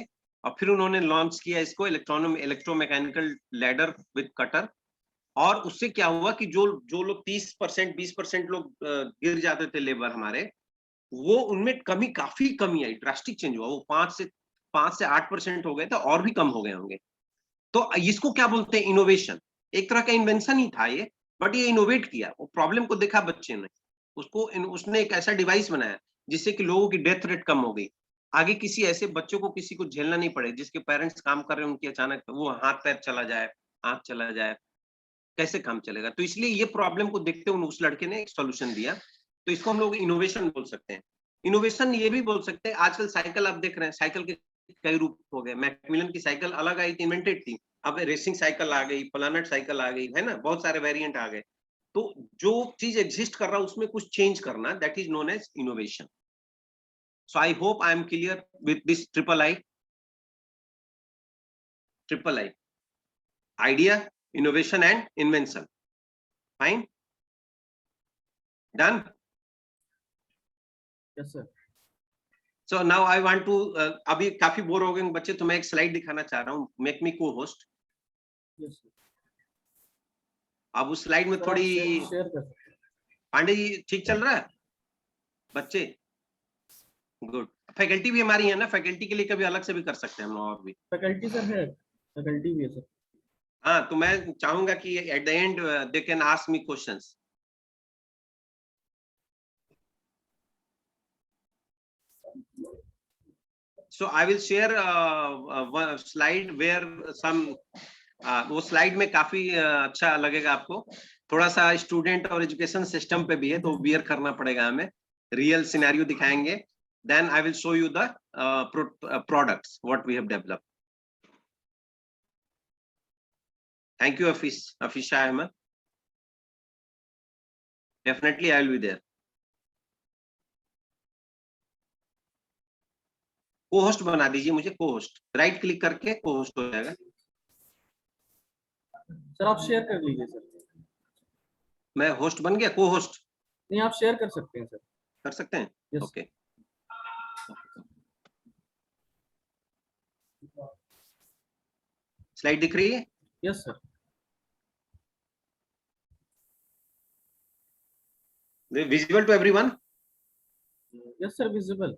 Speaker 2: और फिर उन्होंने लॉन्च किया इसको, इलेक्ट्रोमैकेनिकल लैडर विद कटर। और उससे क्या हुआ कि जो लोग 30% 20% लोग गिर जाते थे लेबर हमारे, वो उनमें काफी कमी आई, ड्रास्टिक चेंज हुआ। वो 5 से 8% हो गए थे, और भी कम हो गए होंगे। तो इसको क्या बोलते हैं, इनोवेशन। एक तरह का इन्वेंशन ही था ये, बट ये इनोवेट किया, वो प्रॉब्लम को देखा बच्चे ने, उसने एक ऐसा डिवाइस बनाया जिससे कि लोगों की डेथ रेट कम हो गई। आगे किसी ऐसे बच्चों को किसी को झेलना नहीं पड़े जिसके पेरेंट्स काम कर रहे हैं, उनकी अचानक वो हाथ पैर चला जाए, आंख चला जाए, कैसे काम चलेगा। तो इसलिए ये प्रॉब्लम को देखते हुए उस लड़के ने एक सॉल्यूशन दिया। तो इसको हम लोग इनोवेशन बोल सकते हैं। इनोवेशन ये भी बोल सकते हैं, आजकल साइकिल आप देख रहे हैं, साइकिल के कई रूप हो गए। मैकमिलन की साइकिल अलग आई थी, इन्वेंटेड थी, अब रेसिंग साइकिल आ गई, प्लानेट साइकिल आ गई, है ना, बहुत सारे वेरिएंट आ गए। तो जो चीज एग्जिस्ट कर रहा है उसमें कुछ चेंज करना, that is known as innovation. So I hope I am clear with this triple I. Idea, innovation and invention. Fine? Done?
Speaker 3: Yes, sir.
Speaker 2: So now I want to अभी काफी बोर हो गए बच्चे, तो मैं एक स्लाइड दिखाना चाह रहा हूँ। मेक मी को होस्ट।
Speaker 3: Yes, sir.
Speaker 2: अब उस स्लाइड में
Speaker 3: Sir,
Speaker 2: थोड़ी
Speaker 3: आप share कर सकते हैं।
Speaker 2: पांडे जी ठीक चल रहा है बच्चे? गुड। फैकल्टी भी हमारी है ना, फैकल्टी के लिए कभी अलग से भी कर सकते हैं हम लोग और भी।
Speaker 3: फैकल्टी सर है, फैकल्टी भी है सर।
Speaker 2: हाँ, तो मैं चाहूंगा कि at the and they can ask me questions. So I will share one slide where some वो स्लाइड में काफी अच्छा लगेगा आपको। थोड़ा सा स्टूडेंट और एजुकेशन सिस्टम पे भी है, तो बियर करना पड़ेगा हमें। रियल सिनेरियो दिखाएंगे, then I will show you the products what we have developed. Thank you Afisha Ahmad. Definitely I will be there. Co-host बना दीजिए मुझे, को होस्ट, राइट क्लिक करके को होस्ट हो जाएगा।
Speaker 3: सर आप शेयर कर लीजिए सर।
Speaker 2: मैं होस्ट बन गया, को होस्ट?
Speaker 3: नहीं, आप शेयर कर सकते हैं सर।
Speaker 2: कर सकते हैं?
Speaker 3: Yes.
Speaker 2: ओके। स्लाइड दिख रही है?
Speaker 3: Yes sir.
Speaker 2: Visible to everyone?
Speaker 3: Yes sir, visible.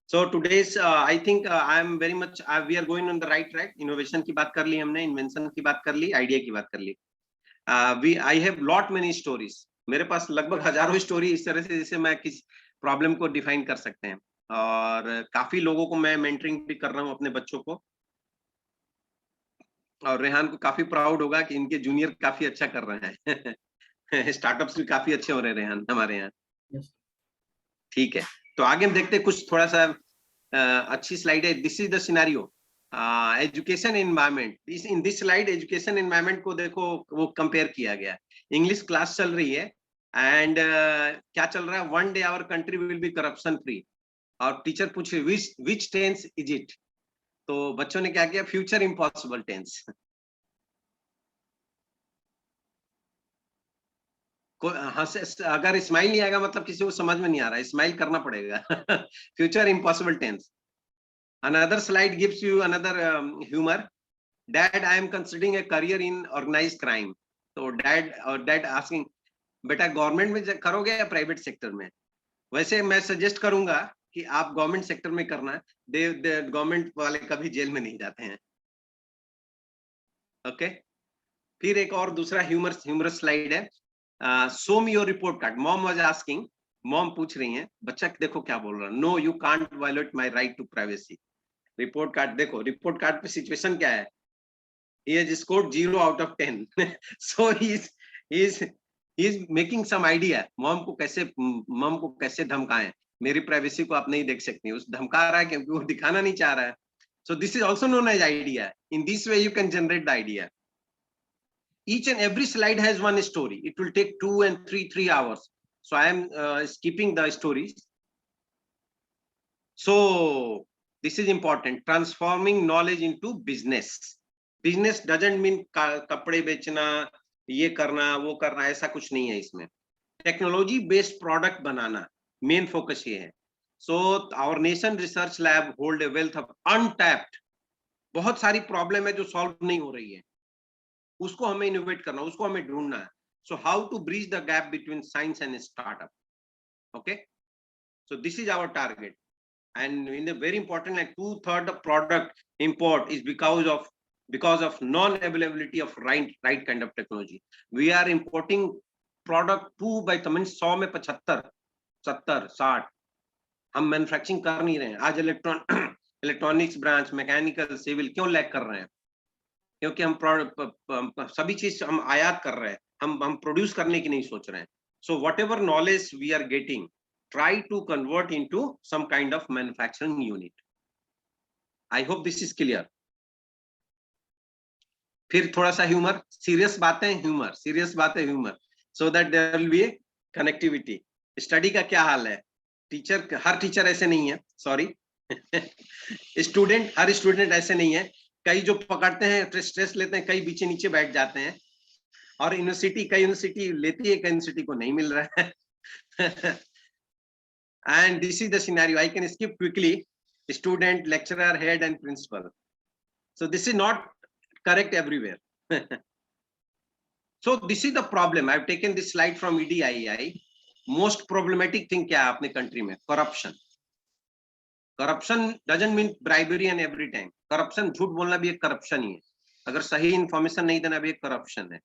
Speaker 2: So today's I think I am very much we are going on the right track. Innovation की बात कर ली हमने, invention की बात कर ली, idea की बात कर ली। I have lot many stories. मेरे पास लगभग हजारों स्टोरी इस तरह से जिसे मैं किस प्रॉब्लम को डिफाइन कर सकते हैं। और काफी लोगों को मैं मेंटरिंग भी कर रहा हूँ, अपने बच्चों को। और रेहान को काफी प्राउड होगा कि इनके जूनियर काफी अच्छा कर रहे हैं। स्टार्टअप्स भी काफी अच्छे हो रहे हैं रेहान हमारे यहाँ।
Speaker 3: Yes.
Speaker 2: ठीक है, तो आगे हम देखते हैं कुछ थोड़ा सा अच्छी स्लाइड है। This is the scenario, education environment. In this slide education environment को देखो, वो कंपेयर किया गया। इंग्लिश क्लास चल रही है एंड क्या चल रहा है, one day our country will be corruption free. और टीचर पूछ रही विच टेंस इज इट, तो बच्चों ने क्या किया, फ्यूचर इम्पॉसिबल टेंस। हाँ, अगर स्माइल नहीं आएगा मतलब किसी को समझ में नहीं आ रहा है, स्माइल करना पड़ेगा। Future impossible tense. Another slide gives you another humor. Dad, I am considering a career in organized crime. So dad asking, बेटा गवर्नमेंट में करोगे या प्राइवेट सेक्टर में? वैसे मैं सजेस्ट करूंगा कि आप गवर्नमेंट सेक्टर में करना। गवर्नमेंट वाले कभी जेल में नहीं जाते हैं। ओके, फिर एक और दूसरा ह्यूमरस स्लाइड है। Show me your report card. Mom was asking, mom पूछ रही हैं, बच्चा देखो क्या बोल रहा है, no you can't violate my right to privacy. Report card देखो, रिपोर्ट कार्ड पे सिचुएशन क्या है, he has scored 0 out of 10. So he is making some idea, mom को कैसे धमकाएं, मेरी प्राइवेसी को आप नहीं देख सकती। उस धमका रहा है क्योंकि वो दिखाना नहीं चाह रहा है। So this is also known as idea. In this way you can generate the idea. Each and every slide has one story. It will take 2 and 3 hours. So I am skipping the stories. So this is important. Transforming knowledge into business. Business doesn't mean कपड़े बेचना, ये करना, वो करना, ऐसा कुछ नहीं है इसमें। टेक्नोलॉजी बेस्ड प्रोडक्ट बनाना मेन फोकस ये है। So our nation research lab hold a wealth of untapped, बहुत सारी प्रॉब्लम है जो सॉल्व नहीं हो रही है, उसको हमें इनोवेट करना, उसको हमें ढूंढना है। So how to bridge the gap between science and startup? Okay, so this is our target. And in the very important, like 2/3 of product import is because of non-availability of right kind of technology. We are importing product 2/10 mean 100 में 75, 70, 60 हम manufacturing कर नहीं रहे हैं। आज electronics branch, mechanical, civil क्यों lag कर रहे हैं? क्योंकि हम सभी चीज हम आयात कर रहे हैं, हम प्रोड्यूस करने की नहीं सोच रहे हैं। So whatever knowledge we are getting, try to convert into some kind of manufacturing unit. I hope this is clear. फिर थोड़ा सा ह्यूमर, सीरियस बातें ह्यूमर, सीरियस बातें humour, so that there will be a connectivity. Study का क्या हाल है? Teacher, हर teacher ऐसे नहीं है, सॉरी। स्टूडेंट, हर स्टूडेंट ऐसे नहीं है। कई जो पकड़ते हैं स्ट्रेस लेते हैं, कई बीचे नीचे बैठ जाते हैं। और यूनिवर्सिटी, कई यूनिवर्सिटी लेती है, कई यूनिवर्सिटी को नहीं मिल रहा है। And this is the scenario, I can skip quickly. Student, lecturer, head and principal. So this is not correct everywhere. So this is the problem. I've taken this slide from EDII. Most problematic thing क्या है अपने country में? corruption. Corruption doesn't mean bribery and every time. Corruption, झूठ बोलना भी एक corruption ही है। अगर सही information नहीं देना भी एक corruption है।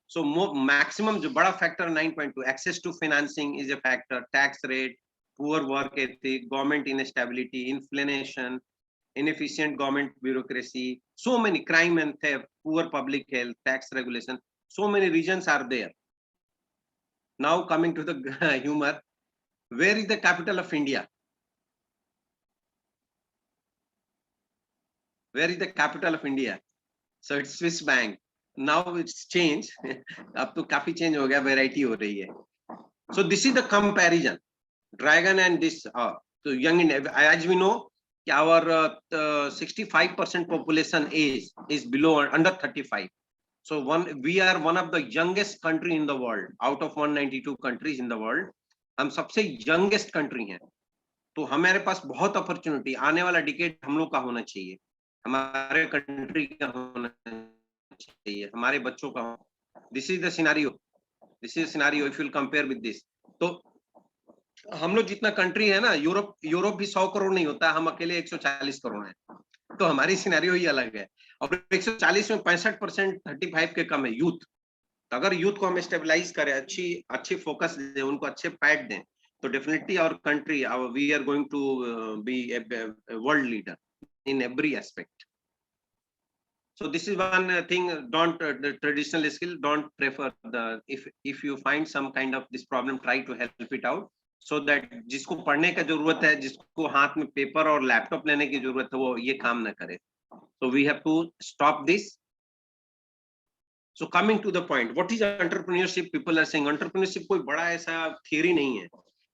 Speaker 2: So maximum जो बड़ा factor 9.2, access to financing is a factor, tax rate, poor work ethic, government instability, inflation, inefficient government bureaucracy, so many crime and theft, poor public health, tax regulation, so many reasons are there. Now coming to the humor, where is the capital of India? Where is the capital of India? So it's Swiss Bank. Now it's changed. अब तो काफी change हो गया, variety हो रही है. So this is the comparison. Dragon and this, so young in, as we know, our 65% population age is below, under 35. So we are one of the youngest country in the world. Out of 192 countries in the world, हम सबसे youngest country हैं। तो हमारे पास बहुत opportunity, आने वाला decade हम लोग का होना चाहिए, हमारे country का होना चाहिए, हमारे बच्चों का। This is the scenario. This is the scenario if you will compare with this. तो हम लोग जितना कंट्री है ना, यूरोप भी 100 करोड़ नहीं होता, हम अकेले 140 करोड़ हैं। तो हमारी सिनेरियो ही अलग है। और 140 में 65% 35 के कम है यूथ। तो अगर यूथ को हम स्टेबलाइज करें, अच्छी फोकस दें, उनको अच्छे पैड दें, तो definitely our country, we are going to be a world leader in every aspect. So this is one thing, don't the traditional skill, don't prefer the, if you find some kind of this problem, try to help it out, so that जिसको पढ़ने का जरूरत है, जिसको हाथ में paper और laptop लेने की जरूरत है, वो ये काम ना करे। So we have to stop this. So coming to the point, what is entrepreneurship? People are saying entrepreneurship कोई बड़ा ऐसा theory नहीं है।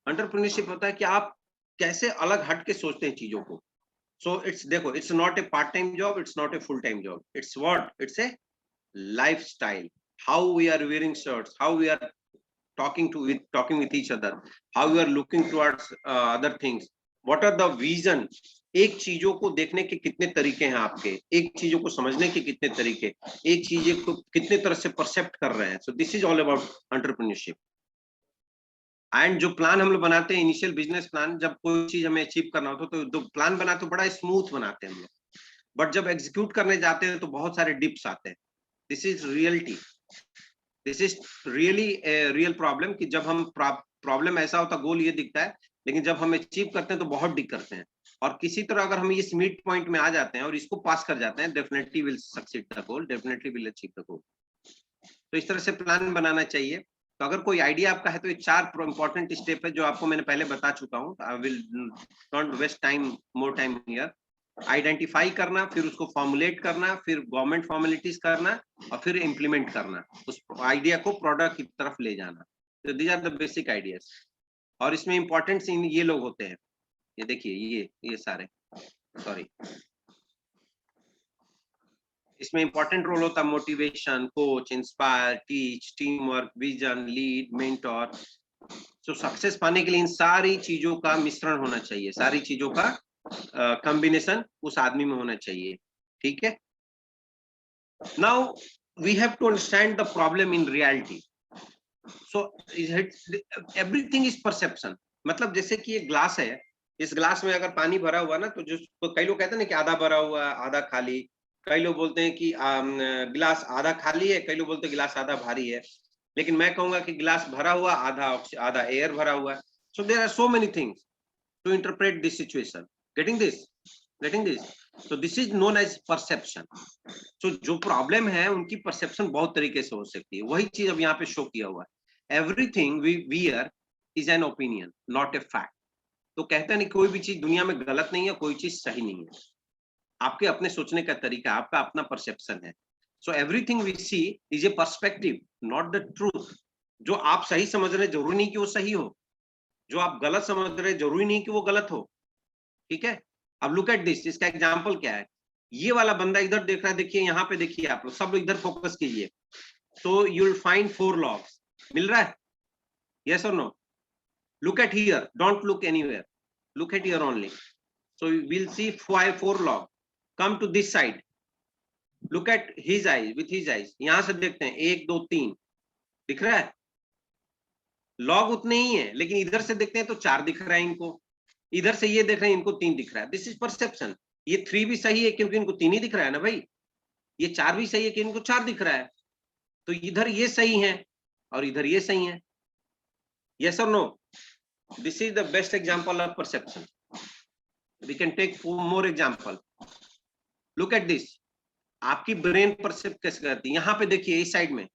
Speaker 2: Entrepreneurship होता है कि आप कैसे अलग हट के सोचते हैं चीजों को। So it's, देखो, it's not a part-time job, it's not a full-time job. It's what? It's a lifestyle. How we are wearing shirts, how we are talking with each other, how we are looking towards other things. What are the vision? एक चीजों को देखने के कितने तरीके हैं आपके, एक चीजों को समझने के कितने तरीके, एक चीजें को कितने तरह से परसेप्ट कर रहे हैं। So this is all about entrepreneurship. And जो प्लान हम लोग बनाते हैं, इनिशियल बिजनेस प्लान, जब कोई चीज हमें अचीव करना होता है तो प्लान बनाते तो बड़ा स्मूथ बनाते हैं हम लोग, बट जब एग्जीक्यूट करने जाते हैं तो बहुत सारे डिप्स आते हैं। This is reality, this is really real problem कि जब हम प्रॉब्लम ऐसा होता, गोल ये दिखता है, लेकिन जब हम अचीव करते हैं तो बहुत डिग करते हैं। और किसी तरह अगर हम इस मिड पॉइंट में आ जाते हैं और इसको पास कर जाते हैं, definitely will succeed the goal, definitely will achieve the goal. तो इस तरह से प्लान बनाना चाहिए। तो अगर कोई आइडिया आपका है तो ये 4 इंपॉर्टेंट स्टेप है जो आपको मैंने पहले बता चुका हूँ। I will not waste time, more time here. Identify करना, फिर उसको फॉर्मुलेट करना, फिर गवर्नमेंट फॉर्मेलिटीज करना, और फिर इम्प्लीमेंट करना, उस आइडिया को प्रोडक्ट की तरफ ले जाना। तो these are the basic ideas. और इसमें इंपॉर्टेंट ये लोग होते हैं, ये देखिए, ये सारे, सॉरी, इसमें इंपॉर्टेंट रोल होता है motivation, coach, inspire, teach, team work, vision, lead, mentor. तो सक्सेस पाने के लिए इन सारी चीजों का मिश्रण होना चाहिए, सारी चीजों का कॉम्बिनेशन उस आदमी में होना चाहिए। ठीक है। Now we have to understand the problem in reality. So everything is perception. मतलब जैसे कि ये ग्लास है, इस ग्लास में अगर पानी भरा हुआ ना, तो जो कई लोग कहते हैं ना कि आधा भरा हुआ, आधा खाली, कई लोग बोलते हैं कि गिलास आधा खाली है, कई लोग बोलते हैं गिलास आधा भारी है। लेकिन मैं कहूंगा कि गिलास भरा हुआ, आधा एयर भरा हुआ है. So there are so many things to interpret this situation. Getting this? So this is known as perception. So जो प्रॉब्लम है उनकी परसेप्शन बहुत तरीके से हो सकती है. वही चीज अब यहाँ पे शो किया हुआ है. Everything we wear is an opinion, not a fact. तो कहते हैं नहीं कोई भी चीज दुनिया में गलत नहीं है, कोई चीज सही नहीं है. आपके अपने सोचने का तरीका, आपका अपना परसेप्शन है. So everything we see is a perspective, not the truth. जो आप सही समझ रहे जरूरी नहीं कि वो सही हो, जो आप गलत समझ रहे जरूरी नहीं कि वो गलत हो. ठीक है. अब लुक एट दिस. इसका एग्जांपल क्या है? ये वाला बंदा इधर देख रहा है. देखिए यहाँ पे, देखिए आप लोग सब लोग इधर फोकस कीजिए. तो यू विल फाइंड 4 लॉग्स. मिल रहा है? यस और no? Look at here, don't look anywhere, look at here only. So we will see 4 log. Come to this side, look at his eyes, with his eyes. यहां से देखते हैं 1 2 3 दिख रहा है. लॉग उतने ही है, लेकिन इधर से देखते हैं तो 4 दिख रहा है इनको. इधर से ये देख रहे हैं इनको 3 दिख रहा है. This is perception. ये 3 भी सही है क्योंकि इनको 3 ही दिख रहा है ना भाई. ये 4 भी सही है कि इनको 4 दिख रहा है. तो इधर ये सही है और इधर ये सही है. यस और no? This is the best example of perception. We can take more example. Look at this. आपकी ब्रेन परसेप्ट कैसे करती है? यहाँ पे देखिए इस साइड में.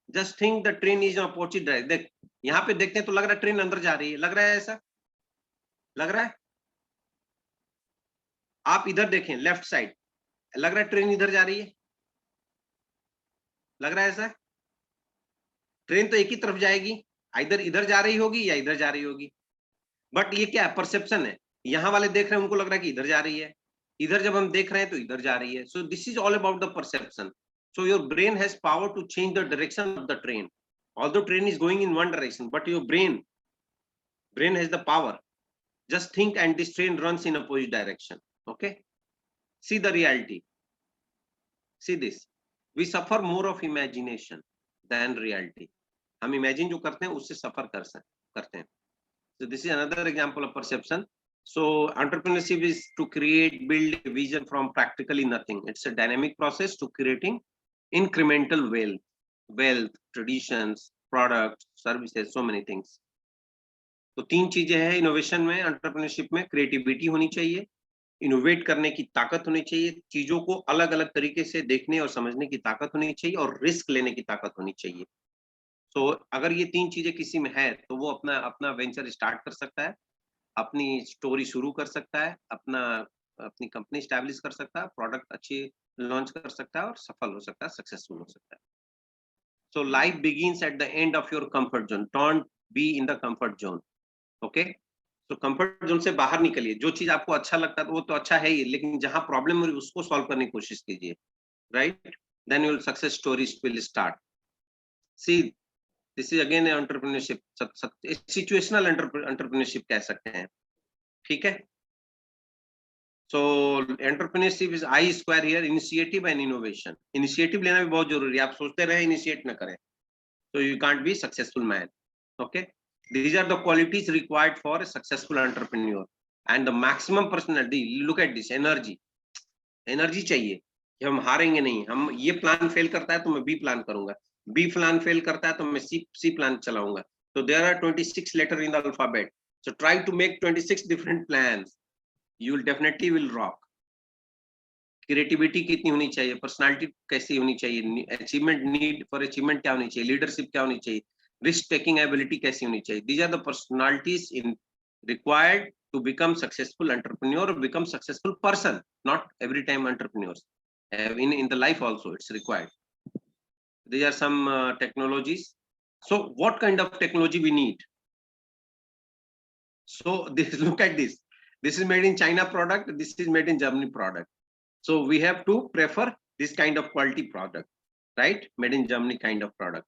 Speaker 2: Just think the train is opposite direction. देख यहाँ पे देखते हैं तो लग रहा है ट्रेन अंदर जा रही है. लग रहा है ऐसा? लग रहा है? आप इधर देखें लेफ्ट साइड, लग रहा है ट्रेन इधर जा रही है. लग रहा है ऐसा? ट्रेन तो एक ही तरफ जाएगी, इधर इधर जा रही होगी या इधर जा रही होगी. बट ये क्या है? परसेप्शन है. यहाँ वाले देख रहे हैं, उनको लग रहा है कि इधर जा रही है. इधर जब हम देख रहे हैं तो इधर जा रही है. सो this is all about the perception. So your brain has power to change the direction of the train. Although train is going in one direction, but your brain has the power. Just think and this train runs in opposite direction. Okay? See the reality. See this. We suffer more of imagination than reality. हम imagine जो करते हैं उससे suffer करते हैं. So this is another example of perception. So entrepreneurship is to create, build a vision from practically nothing. It's a dynamic process to creating incremental wealth, traditions, products, services, so many things. तो 3 चीजें हैं innovation में, entrepreneurship में. Creativity होनी चाहिए, innovate करने की ताकत होनी चाहिए, चीजों को अलग अलग तरीके से देखने और समझने की ताकत होनी चाहिए, और रिस्क लेने की ताकत होनी चाहिए. तो अगर ये 3 चीजें किसी में है तो वो अपना वेंचर स्टार्ट कर सकता है, अपनी स्टोरी शुरू कर सकता है, अपनी कंपनी स्टैब्लिश कर सकता है, प्रोडक्ट अच्छी लॉन्च कर सकता है और सफल हो सकता है, सक्सेसफुल हो सकता है. So life begins at the end of your comfort zone. Don't be in the comfort zone. Okay? तो कंफर्ट जोन से बाहर निकलिए. जो चीज आपको अच्छा लगता है वो तो अच्छा है ही, लेकिन जहां प्रॉब्लम हो रही है उसको सॉल्व करने की कोशिश कीजिए. Right? Then your success stories will start. See this is again entrepreneurship. Situational entrepreneurship कह सकते हैं. ठीक है? So entrepreneurship is I square here, initiative and innovation. Initiative लेना भी बहुत जरूरी है. आप सोचते रहे, initiate ना करें, so you can't be successful man. Okay? These are the qualities required for a successful entrepreneur. And the maximum personality. Look at this energy. Energy चाहिए कि हम हारेंगे नहीं. हम ये प्लान फेल करता है तो मैं B प्लान करूंगा, B प्लान फेल करता है तो मैं C प्लान चलाऊंगा. So there are 26 letters in the alphabet. So try to make 26 different plans. You will definitely will rock. Creativity कितनी होनी चाहिए, पर्सनालिटी कैसी होनी चाहिए, अचीवमेंट, नीड फॉर अचीवमेंट क्या होनी चाहिए, लीडरशिप क्या होनी चाहिए, रिस्क टेकिंग एबिलिटी कैसी होनी चाहिए. These are the personalities in required to become successful entrepreneur, become successful person. Not every time entrepreneurs, in the life also it's required. These are some technologies. So what kind of technology we need? So this, look at this. This is made in China product, this is made in Germany product. So we have to prefer this kind of quality product, right? Made in Germany kind of product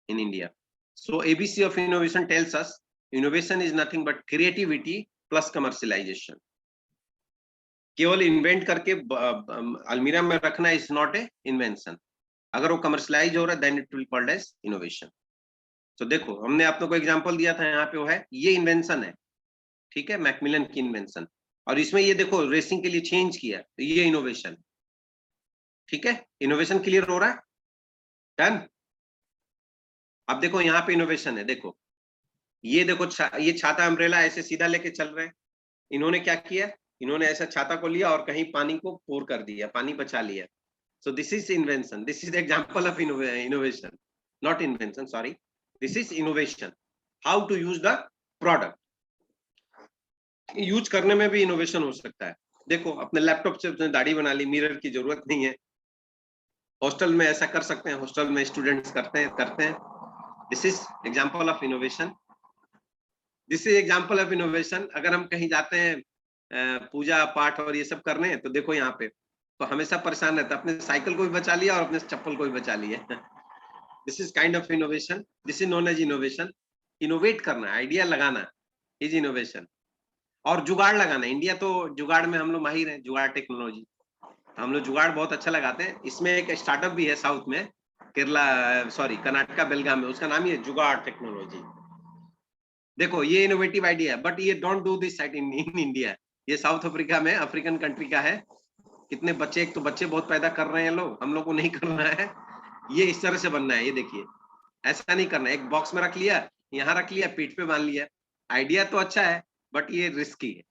Speaker 2: in India. So ABC of innovation tells us innovation is nothing but creativity plus commercialization. केवल invent करके अलमीरा में रखना is not a invention. अगर वो commercialise हो रहा है then it will called as innovation. तो देखो हमने आपको एग्जांपल दिया था, यहाँ पे वो है, ये इन्वेंशन है. ठीक है? मैकमिलन की इन्वेंशन. और इसमें ये देखो रेसिंग के लिए चेंज किया, तो ये इनोवेशन. ठीक है? इनोवेशन क्लियर हो रहा है? डन? अब देखो यहाँ पे इनोवेशन है, देखो ये देखो ये छाता अम्ब्रेला ऐसे सीधा लेके चल रहे हैं। इन्होंने क्या किया, इन्होंने ऐसा छाता को लिया और कहीं पानी को पोर कर दिया, पानी बचा लिया। So this is invention. This is the example of innovation, not invention. Sorry, this is innovation. How to use the product. Use करने में भी इनोवेशन हो सकता है। देखो अपने लैपटॉप से अपने दाढ़ी बना ली, मिरर की जरूरत नहीं है। हॉस्टल में ऐसा कर सकते हैं, हॉस्टल में स्टूडेंट्स करते हैं। This is example of innovation. This is example of innovation. अगर हम कहीं जाते हैं पूजा पाठ और ये सब करने, तो देखो यहाँ पे तो हमेशा परेशान रहता है, अपने साइकिल को भी बचा लिया और अपने चप्पल को भी बचा लिया। This is kind of innovation. This is known as innovation. Innovate करना, आइडिया लगाना इज इनोवेशन। और जुगाड़ लगाना, इंडिया तो जुगाड़ में हम लोग माहिर हैं, जुगाड़ टेक्नोलॉजी हम लोग जुगाड़ बहुत अच्छा लगाते हैं। इसमें एक स्टार्टअप भी है साउथ में, केरला सॉरी कर्नाटका बेलगाम में, उसका नाम ही है जुगाड़ टेक्नोलॉजी। देखो ये इनोवेटिव आइडिया है, बट ये don't do this side in India. ये साउथ अफ्रीका में, अफ्रीकन कंट्री का है। कितने बच्चे, एक तो बच्चे बहुत पैदा कर रहे हैं लोग, हम लोग को नहीं करना है। ये इस तरह से बनना है, ये देखिए ऐसा नहीं करना है। एक बॉक्स में रख लिया, यहाँ रख लिया, पीठ पे बांध लिया। आइडिया तो अच्छा है बट ये रिस्की है,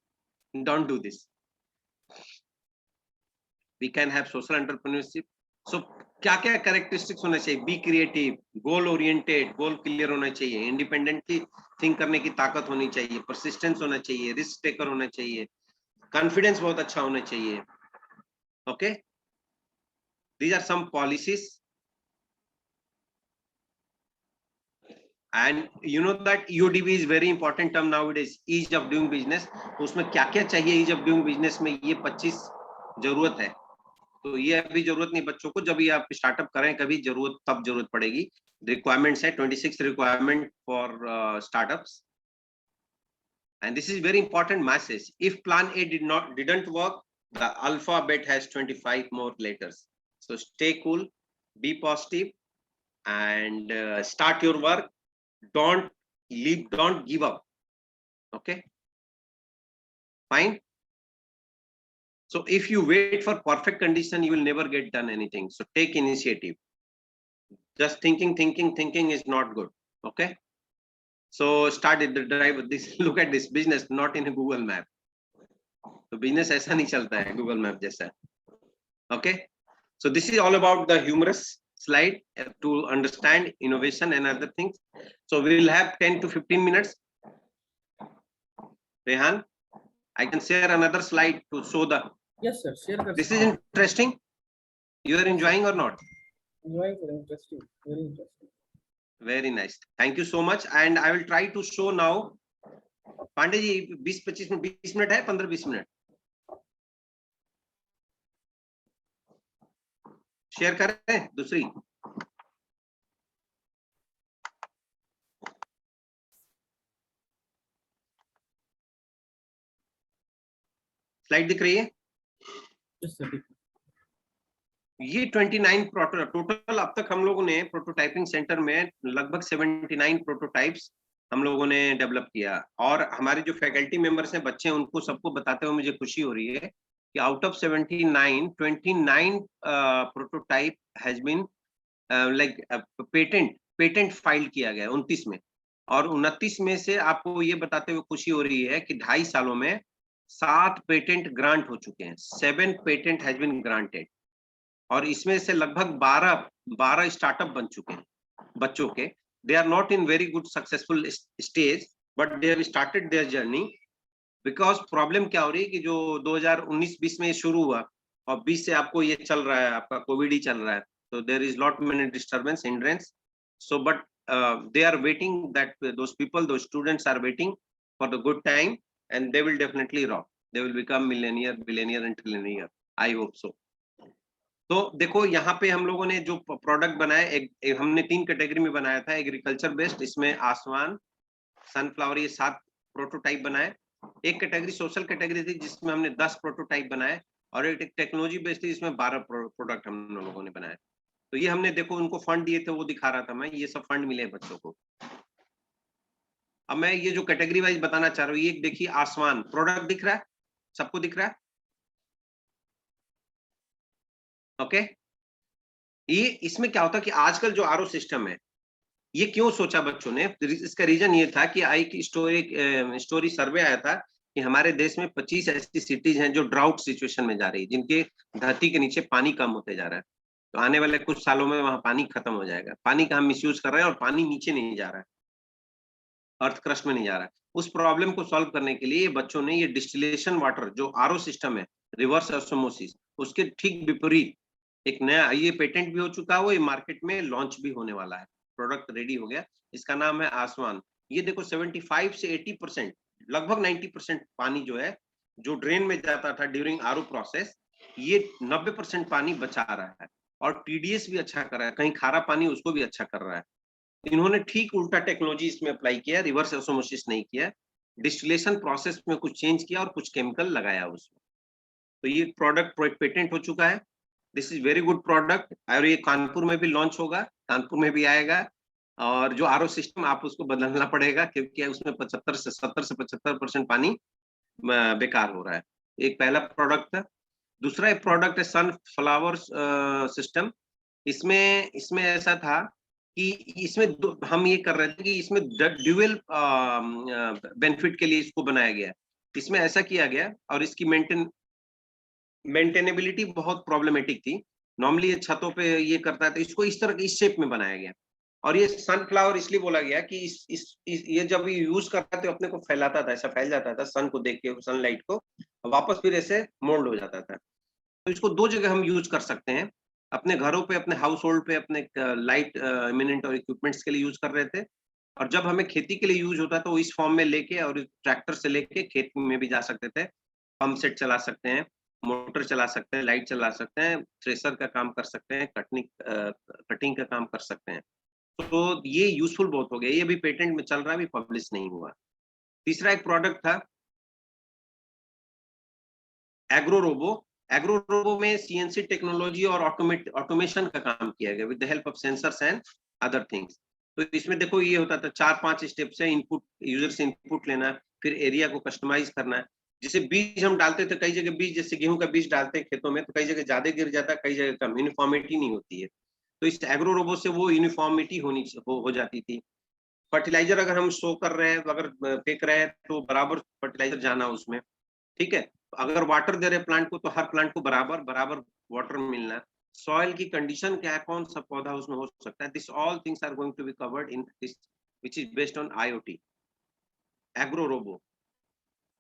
Speaker 2: don't do this. We can have social entrepreneurship. So क्या क्या कैरेक्टरिस्टिक्स होने चाहिए? Be creative, goal oriented, goal clear होना चाहिए, इंडिपेंडेंटली थिंक करने की ताकत होनी चाहिए, परसिस्टेंस होना चाहिए, रिस्क टेकर होना चाहिए, कॉन्फिडेंस बहुत अच्छा होना चाहिए। Okay, these are some policies, and you know that EODB is very important term nowadays, ease of doing business। तो उसमें क्या क्या चाहिए ease of doing business में? ये 25 जरूरत है। तो ये अभी जरूरत नहीं बच्चों को, जब ये आप स्टार्टअप करें कभी जरूरत, तब जरूरत पड़ेगी। रिक्वायरमेंट्स है 26 requirement for startups, and this is very important message. If plan A didn't work, the alphabet has 25 more letters. So stay cool, be positive, and start your work. Don't leave, don't give up. Okay, fine. So if you wait for perfect condition, you will never get done anything. So take initiative. Just thinking is not good. Okay, so start it, the drive this. Look at this business, not in a Google map. तो business ऐसा नहीं चलता है Google map जैसा। Okay, so this is all about the humorous slide to understand innovation and other things. So we will have 10 to 15 minutes. Rehan, I can share another slide to show the.
Speaker 3: Yes, sir. Share.
Speaker 2: This is interesting. You are enjoying or not?
Speaker 3: Enjoying, sir. Interesting. Very interesting.
Speaker 2: Very nice. Thank you so much. And I will try to show now. Pandey ji 20 minute है, 15-20 minute share करें। दूसरी slide दिख रही है?
Speaker 3: Yes, sir.
Speaker 2: ये 29 total अब तक हम लोगों ने प्रोटोटाइपिंग सेंटर में लगभग 79 प्रोटोटाइप्स हम लोगों ने डेवलप किया। और हमारे जो फैकल्टी मेंबर्स हैं, बच्चे हैं, उनको सबको बताते हुए मुझे खुशी हो रही है कि out of 79, 29 prototype has been like patent file किया गया 29 में। और 29 में से आपको ये बताते हुए खुशी हो रही है कि 2.5 सालों में 7 पेटेंट ग्रांट हो चुके हैं। 7 पेटेंट हैज बीन ग्रांटेड। और इसमें से लगभग 12 स्टार्टअप बन चुके हैं बच्चों के। They are not in very good successful stage, but they have started their journey. Because problem क्या हो रही है कि जो 2019-20 में शुरू हुआ और 20 से आपको ये चल रहा है, आपका कोविड ही चल रहा है, तो there is lot many disturbance, hindrance. So but they are waiting, that those people, those students are waiting for the good time, and they will definitely rock. They will become millionaire, billionaire and trillionaire. I hope so. तो देखो यहाँ पे हम लोगों ने जो product बनाया, हमने 3 कैटेगरी में बनाया था। एग्रीकल्चर बेस्ड, इसमें आसमान, सनफ्लावर, ये 7 प्रोटोटाइप बनाए। एक कैटेगरी सोशल कैटेगरी थी जिसमें हमने 10 प्रोटोटाइप बनाए, और एक टेक्नोलॉजी बेस्ड थी जिसमें 12 प्रोडक्ट हम लोगों ने बनाए। तो ये हमने देखो उनको फंड दिए थे, वो दिखा रहा था मैं, ये सब फंड मिले बच्चों को। अब मैं ये जो कैटेगरी वाइज बताना चाह रहा हूँ, ये देखिए आसमान प्रोडक्ट दिख रहा है, सबको दिख रहा है? ओके, ये इसमें क्या होता है कि आजकल जो आरओ सिस्टम है, ये क्यों सोचा बच्चों ने? इसका रीजन ये था कि आई की स्टोरी सर्वे आया था कि हमारे देश में 25 ऐसी सिटीज हैं जो ड्राउट सिचुएशन में जा रही है, जिनके धरती के नीचे पानी कम होते जा रहा है। तो आने वाले कुछ सालों में वहां पानी खत्म हो जाएगा। पानी का हम मिसयूज कर रहे हैं और पानी नीचे नहीं जा रहा है, अर्थ क्रस्ट में नहीं जा रहा है। उस प्रॉब्लम को सॉल्व करने के लिए बच्चों ने ये डिस्टिलेशन वाटर जो आरओ सिस्टम है, रिवर्स ऑस्मोसिस, उसके ठीक विपरीत एक नया, ये पेटेंट भी हो चुका है, ये मार्केट में लॉन्च भी होने वाला है, प्रोडक्ट रेडी हो गया। इसका नाम है आसमान। ये देखो 75 से 80%, लगभग 90% पानी जो है, जो ड्रेन में जाता था ड्यूरिंग आरओ प्रोसेस, ये 90% पानी बचा रहा है और टीडीएस भी अच्छा कर रहा है, कहीं खारा पानी उसको भी अच्छा कर रहा है। इन्होंने ठीक उल्टा टेक्नोलॉजी इसमें अप्लाई किया, रिवर्स ऑस्मोसिस नहीं किया, डिस्टिलेशन प्रोसेस में कुछ चेंज किया और कुछ केमिकल लगाया उसमें। तो ये प्रोडक्ट पेटेंट हो चुका है। This is very good product और ये कानपुर में भी लॉन्च होगा, कानपुर में भी आएगा। और जो आरओ सिस्टम आप उसको बदलना पड़ेगा क्योंकि उसमें 70 से 75% पानी बेकार हो रहा है। एक पहला प्रोडक्ट था। दूसरा एक प्रोडक्ट है सनफ्लावर सिस्टम। इसमें ऐसा था कि इसमें हम ये कर रहे थे कि इसमें ड्यूअल बेनिफिट के लिए इसको बनाया गया। इसमें ऐसा किया गया और इसकी मेंटेनेबिलिटी बहुत प्रॉब्लमेटिक थी। नॉर्मली ये छतों पे ये करता है, तो इसको इस तरह की इस शेप में बनाया गया। और ये सनफ्लावर इसलिए बोला गया कि ये जब यूज करता था तो अपने को फैलाता था, ऐसा फैल जाता था सन को देख के, सनलाइट को, वापस फिर ऐसे मोल्ड हो जाता था। तो इसको दो जगह हम यूज कर सकते हैं, अपने घरों पे, अपने हाउस होल्ड पे, अपने लाइट इमिनेंट और इक्विपमेंट्स के लिए यूज कर रहे थे। और जब हमें खेती के लिए यूज होता तो इस फॉर्म में लेके और ट्रैक्टर से लेके खेत में भी जा सकते थे, पंप सेट चला सकते हैं, मोटर चला सकते हैं, लाइट चला सकते हैं, थ्रेसर का काम कर सकते हैं, कटिंग का काम कर सकते हैं। तो ये यूजफुल बहुत हो गया। ये भी पेटेंट में चल रहा है, अभी पब्लिश नहीं हुआ। तीसरा एक प्रोडक्ट था एग्रो रोबो में सीएनसी टेक्नोलॉजी और ऑटोमेशन का काम किया गया with the help of sensors and other things. तो इसमें देखो ये होता था 4-5 स्टेप से इनपुट, यूजर से इनपुट लेना, फिर एरिया को कस्टमाइज करना है। जैसे बीज हम डालते थे, कई जगह बीज, जैसे गेहूं का बीज डालते हैं खेतों में, तो कई जगह ज्यादा गिर जाता है, कई जगह कम, यूनिफॉर्मिटी नहीं होती है। तो इस एग्रो रोबो से वो यूनिफॉर्मिटी हो जाती थी। फर्टिलाइजर अगर हम शो कर रहे हैं, अगर फेंक रहे हैं, तो बराबर फर्टिलाइजर जाना उसमें, ठीक है। अगर वाटर दे रहे प्लांट को, तो हर प्लांट को बराबर वाटर मिलना। सॉइल की कंडीशन क्या है, कौन सा पौधा उसमें हो सकता है, this all things are going to be covered in this which is based on IoT agro robo.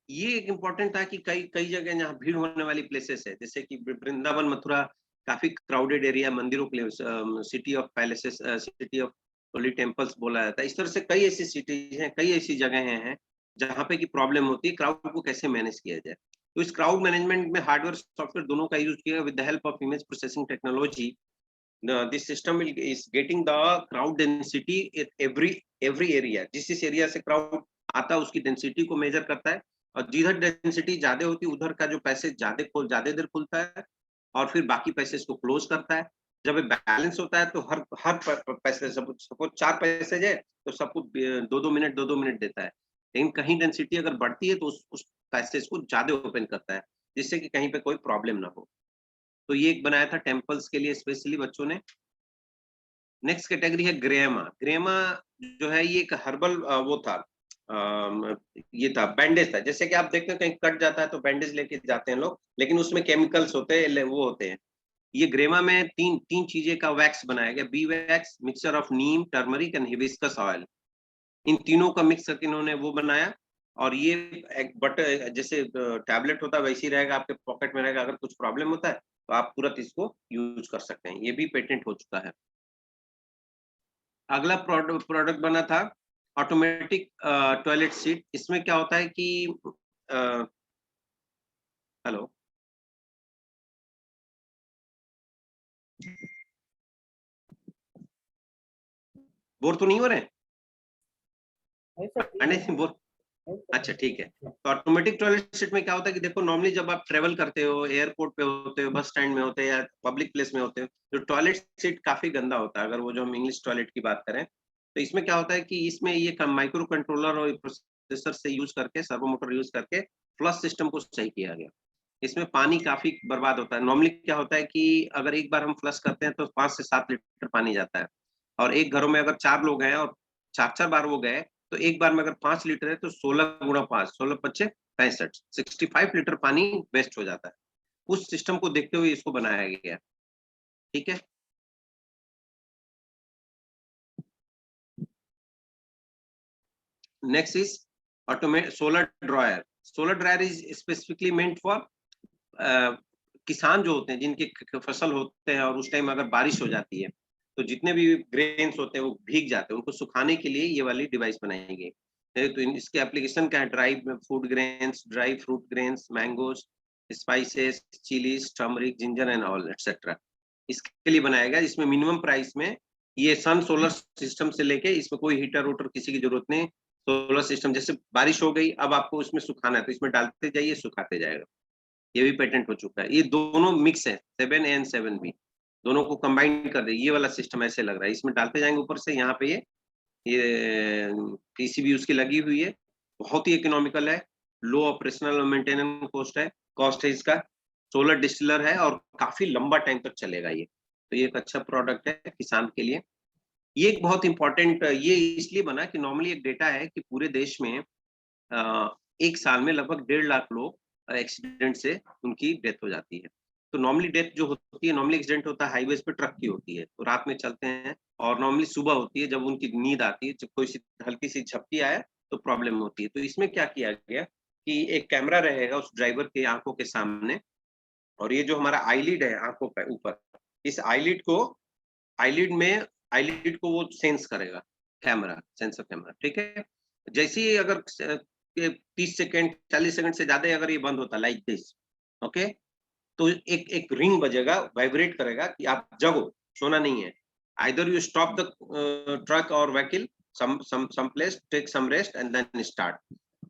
Speaker 2: ये एक इम्पोर्टेंट था कि कई जगह जहाँ भीड़ होने वाली प्लेसेस है, जैसे कि वृंदावन, मथुरा, काफी क्राउडेड एरिया, मंदिरों के लिए, city of palaces, city of Holi temples बोला जाता है। इस तरह से कई ऐसी सिटीज हैं, कई ऐसी जगह हैं जहाँ पे की प्रॉब्लम होती है, क्राउड को कैसे मैनेज किया जाए। तो इस क्राउड मैनेजमेंट में हार्डवेयर सॉफ्टवेयर दोनों का यूज किया with the help of image processing technology. This system is getting the crowd density at every area. जिस एरिया से क्राउड आता है उसकी डेंसिटी को मेजर करता है, और जिधर डेंसिटी ज्यादा होती है उधर का जो पैसेज ज्यादा देर खुलता है, और फिर बाकी पैसेज को क्लोज करता है। जब बैलेंस होता है तो हर पैसेज, सपोज 4 पैसेज है तो सबको 2-2 मिनट देता है। लेकिन कहीं डेंसिटी अगर बढ़ती है तो उस पैसेज को ज्यादा ओपन करता है, जिससे कि कहीं पे कोई प्रॉब्लम ना हो। तो ये एक बनाया था टेम्पल्स के लिए स्पेशली बच्चों ने। नेक्स्ट कैटेगरी है ग्रेमा जो है, ये एक हर्बल वो था, ये था बैंडेज था। जैसे कि आप देखते हैं कहीं कट जाता है तो बैंडेज लेके जाते हैं लोग, लेकिन उसमें केमिकल्स होते हैं, वो होते हैं। ये ग्रेमा में तीन चीजें का वैक्स बनाया गया, bee wax, mixture of neem, turmeric and hibiscus oil. इन तीनों का मिक्स करके इन्होंने वो बनाया। और ये एक जैसे टैबलेट होता है वैसे ही रहेगा, आपके पॉकेट में रहेगा। अगर कुछ प्रॉब्लम होता है तो आप तुरंत इसको यूज कर सकते हैं। ये भी पेटेंट हो चुका है। अगला प्रोडक्ट बना था ऑटोमेटिक टॉयलेट सीट। इसमें क्या होता है कि हेलो, बोर तो नहीं हो रहे हैं? बोर, अच्छा ठीक है। तो ऑटोमेटिक टॉयलेट सीट में क्या होता है कि देखो, नॉर्मली जब आप ट्रेवल करते हो, एयरपोर्ट पे होते हो, बस स्टैंड में होते हो, या पब्लिक प्लेस में होते हो, जो टॉयलेट सीट काफी गंदा होता है। अगर वो जो हम इंग्लिश टॉयलेट की बात करें, तो इसमें क्या होता है कि इसमें ये माइक्रो कंट्रोलर और प्रोसेसर से यूज करके, सर्वो मोटर यूज करके फ्लश सिस्टम को सही किया गया। इसमें पानी काफी बर्बाद होता है। नॉर्मली क्या होता है कि अगर एक बार हम फ्लश करते हैं तो 5 से 7 लीटर पानी जाता है, और एक घरों में अगर 4 लोग हैं और 4-4 बार वो गए, तो एक बार में अगर 5 लीटर है तो 16 गुणा 5, 16 पच्चे 65, 65 लीटर पानी वेस्ट हो जाता है। उस सिस्टम को देखते हुए इसको बनाया गया। ठीक है। Next is automate solar dryer. Solar dryer is specifically meant for किसान जो होते हैं जिनके फसल होते हैं और उस टाइम अगर बारिश हो जाती है तो जितने भी ग्रेन्स होते हैं वो भीग जाते हैं, उनको सुखाने के लिए ये वाली डिवाइस बनाई गई। तो इसके एप्लीकेशन क्या है, dry food grains, dry fruit grains, mangoes, spices, chillies, turmeric, ginger and all etcetera, इसके लिए बनाया गया। इसमें मिनिमम प्राइस में ये सन सोलर सिस्टम से लेके इसमें कोई हीटर वूटर किसी की जरूरत नहीं। सोलर सिस्टम जैसे बारिश हो गई, अब आपको उसमें सुखाना है तो इसमें डालते जाइए, सुखाते जाएगा। ये भी पेटेंट हो चुका है। ये दोनों मिक्स है, 7A एंड 7B दोनों को कंबाइन कर दे, ये वाला सिस्टम ऐसे लग रहा है। इसमें डालते जाएंगे ऊपर से, यहाँ पे ये पीसीबी उसकी लगी हुई है, बहुत ही इकोनॉमिकल है, लो ऑपरेशनल और मेंटेनेंस कॉस्ट है इसका, सोलर डिस्टिलर है और काफी लंबा टाइम तक चलेगा ये। तो ये एक अच्छा प्रोडक्ट है किसान के लिए। ये एक बहुत इंपॉर्टेंट ये इसलिए बना कि नॉर्मली एक डेटा है कि पूरे देश में एक साल में लगभग 1.5 लाख लोग एक्सीडेंट से उनकी डेथ हो जाती है। तो नॉर्मली डेथ जो होती है, नॉर्मली एक्सीडेंट होता है हाईवेज पे ट्रक की होती है, तो रात में चलते हैं और नॉर्मली सुबह होती है जब उनकी नींद आती है, जब कोई सी हल्की सी झपकी आए तो प्रॉब्लम होती है। तो इसमें क्या किया गया कि एक कैमरा रहेगा उस ड्राइवर के आंखों के सामने, और ये जो हमारा आईलिड है आंखों पे ऊपर, इस आईलिड को वो सेंस करेगा, कैमरा, सेंसर कैमरा। ठीक है। जैसे ही अगर 30 सेकंड 40 सेकंड से ज्यादा अगर ये बंद होता लाइक दिस, ओके, तो एक एक रिंग बजेगा, वाइब्रेट करेगा कि आप जगो, सोना नहीं है। Either you stop the truck और vehicle some place, take some rest and then start.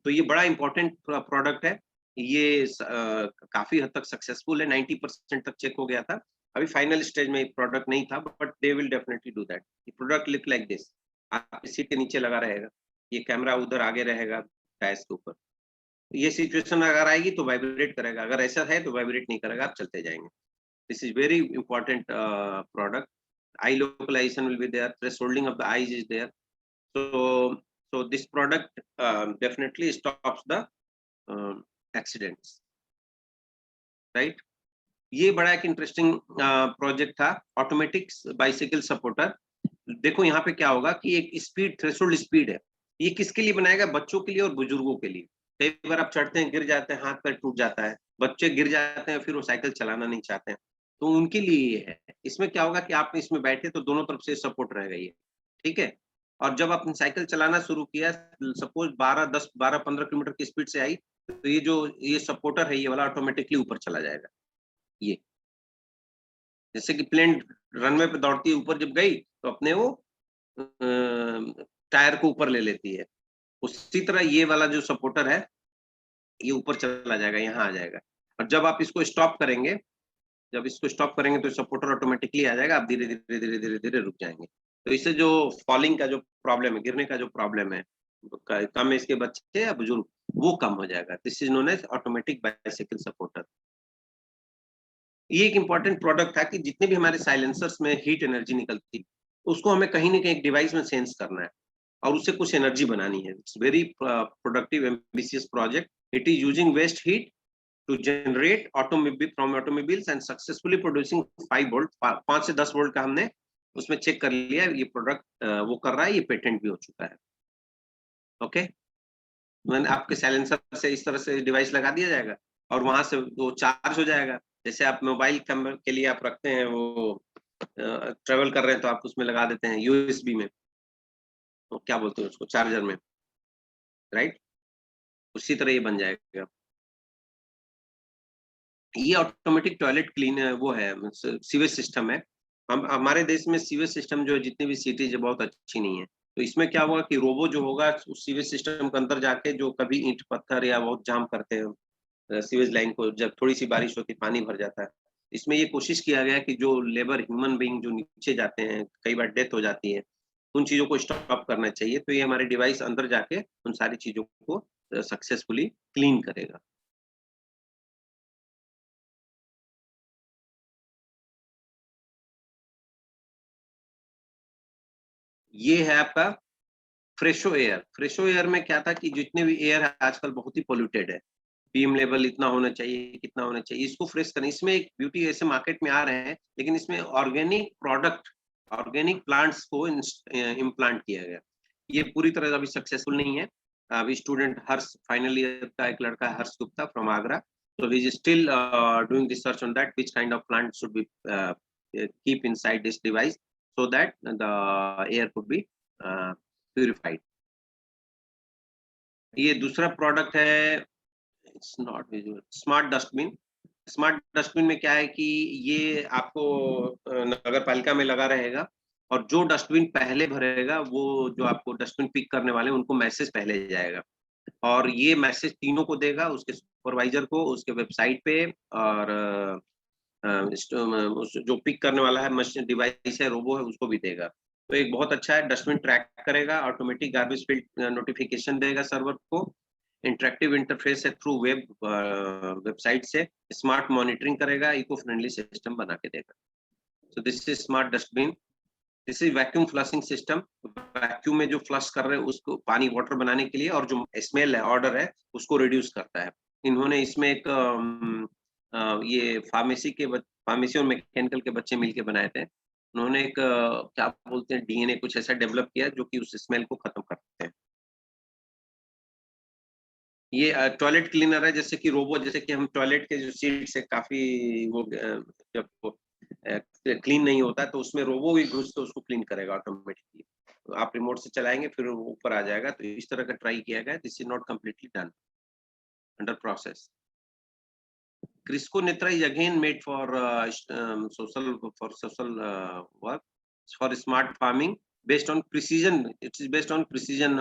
Speaker 2: तो ये बड़ा इंपॉर्टेंट प्रोडक्ट है। ये काफी हद तक सक्सेसफुल है, 90% तक चेक हो गया था। अभी फाइनल स्टेज में प्रोडक्ट नहीं था, but they will definitely do that. Product look like this, आपकी सीट के नीचे लगा रहेगा, ये कैमरा उधर आगे रहेगा डैश के ऊपर। ये सिचुएशन अगर आएगी तो वाइब्रेट करेगा, अगर ऐसा है तो वाइब्रेट नहीं करेगा, आप चलते जाएंगे। This is very important product. eye localization will be there, thresholding of the eyes is there. So this product definitely stops the accidents, right? ये बड़ा एक इंटरेस्टिंग प्रोजेक्ट था, ऑटोमेटिक बाइसिकल सपोर्टर। देखो यहाँ पे क्या होगा कि एक स्पीड, थ्रेशोल्ड स्पीड है। ये किसके लिए बनाया गया? बच्चों के लिए और बुजुर्गों के लिए। कई बार आप चढ़ते हैं, गिर जाते हैं, हाथ पैर टूट जाता है, बच्चे गिर जाते हैं, फिर वो साइकिल चलाना नहीं चाहते हैं, तो उनके लिए ये है। इसमें क्या होगा कि आप इसमें बैठे तो दोनों तरफ से सपोर्ट रहेगा ये। ठीक है। और जब आपने साइकिल चलाना शुरू किया, सपोज 12-15 किलोमीटर की स्पीड से आई, तो ये सपोर्टर है ये वाला ऑटोमेटिकली ऊपर चला जाएगा। ये जैसे कि प्लेन रनवे पे दौड़ती है, ऊपर जब गई तो अपने वो टायर को ऊपर ले लेती है, उसी तरह ये वाला जो सपोर्टर है ये ऊपर चला जाएगा, यहाँ आ जाएगा। और जब आप इसको स्टॉप करेंगे, तो सपोर्टर ऑटोमेटिकली आ जाएगा, आप धीरे धीरे धीरे धीरे धीरे रुक जाएंगे। तो इससे जो फॉलिंग का जो प्रॉब्लम है, गिरने का जो प्रॉब्लम है, कम इसके बच्चे या बुजुर्ग, वो कम हो जाएगा। This is known as automatic bicycle supporter. ये एक इंपॉर्टेंट प्रोडक्ट था कि जितने भी हमारे साइलेंसर्स में हीट एनर्जी निकलती, उसको हमें कहीं ना कहीं एक डिवाइस में सेंस करना है और उससे कुछ एनर्जी बनानी है। It's very productive ambitious project. It is using waste heat to generate automobiles and successfully producing 5 volt, 5 से 10 वोल्ट का हमने उसमें चेक कर लिया। ये प्रोडक्ट वो कर रहा है, ये पेटेंट भी हो चुका है। ओके। मैंने आपके साइलेंसर से इस तरह से डिवाइस लगा दिया जाएगा और वहां से वो चार्ज हो जाएगा। जैसे आप मोबाइल के लिए आप रखते हैं, वो ट्रेवल कर रहे हैं तो आप उसमें लगा देते हैं यूएसबी में, तो क्या बोलते हैं उसको, चार्जर में, राइट? उसी तरह ये बन जाएगा। ये ऑटोमेटिक टॉयलेट क्लीन वो है, सीवेज सिस्टम है। हम हमारे देश में सीवेज सिस्टम जो है, जितनी भी सिटीज है, बहुत अच्छी नहीं है। तो इसमें क्या होगा कि रोबो जो होगा उस सीवेज सिस्टम के अंदर जाके, जो कभी ईंट पत्थर या बहुत जाम करते हैं सीवेज लाइन को, जब थोड़ी सी बारिश होती पानी भर जाता है, इसमें ये कोशिश किया गया कि जो लेबर ह्यूमन बीइंग जो नीचे जाते हैं, कई बार डेथ हो जाती है, उन चीजों को स्टॉप करना चाहिए। तो ये हमारे डिवाइस अंदर जाके उन सारी चीजों को सक्सेसफुली क्लीन करेगा। ये है आपका फ्रेशो एयर। फ्रेशो एयर में क्या था कि जितने भी एयर है आजकल बहुत ही पोल्यूटेड है, पीएम लेवल इतना होना चाहिए, कितना होना चाहिए, इसको फ्रेश करें। इसमें एक ब्यूटी, ऐसे मार्केट में आ रहे हैं, लेकिन इसमें ऑर्गेनिक प्रोडक्ट, ऑर्गेनिक प्लांट्स को इम्प्लांट किया गया। ये पूरी तरह अभी सक्सेसफुल नहीं है। अभी स्टूडेंट हर्ष, फाइनल ईयर का एक लड़का है Harsh Gupta from Agra, so he is still doing research on that, which kind of plant should be keep inside this device so that the air could be purified. ये दूसरा प्रोडक्ट है, it's not visual, smart dustbin. Smart dustbin में क्या है कि ये आपको नगर पालिका में लगा रहेगा, और जो डस्टबिन पहले भरेगा, वो जो आपको डस्टबिन पिक करने वाले हैं उनको मैसेज पहले जाएगा, और ये मैसेज तीनों को देगा, उसके सुपरवाइजर को, उसके वेबसाइट पे, और जो पिक करने वाला है मशीन डिवाइस है, रोबो है, उसको भी देगा। तो एक बहुत अच्छा है, डस्टबिन ट्रैक करेगा, ऑटोमेटिक गार्बेज फील्ड नोटिफिकेशन देगा सर्वर को, इंटरेक्टिव इंटरफेस है थ्रू वेबसाइट से, स्मार्ट मॉनिटरिंग करेगा, इको फ्रेंडली सिस्टम बना के देगा। सो this is smart dustbin. This is vacuum flushing system. Vacuum में जो फ्लश कर रहे हैं उसको पानी वाटर बनाने के लिए, और जो स्मेल है, ऑर्डर है, उसको रिड्यूस करता है। इन्होंने इसमें एक ये फार्मेसी और मैकेनिकल के बच्चे मिलके बनाए थे। उन्होंने एक क्या बोलते हैं, डीएनए कुछ ऐसा डेवलप किया जो कि उस स्मेल को खत्म करते हैं। ये टॉयलेट क्लीनर है, जैसे कि रोबो, जैसे कि हम टॉयलेट के जो सीट से काफी वो जब क्लीन नहीं होता है, तो उसमें रोबो भी घुस के उसको क्लीन करेगा ऑटोमेटिकली। तो आप रिमोट से चलाएंगे, फिर वो ऊपर आ जाएगा। तो इस तरह का ट्राई किया गया। This is not completely done, under process. Crisco Nitra is again made for social work, for smart farming based on precision. It is based on precision.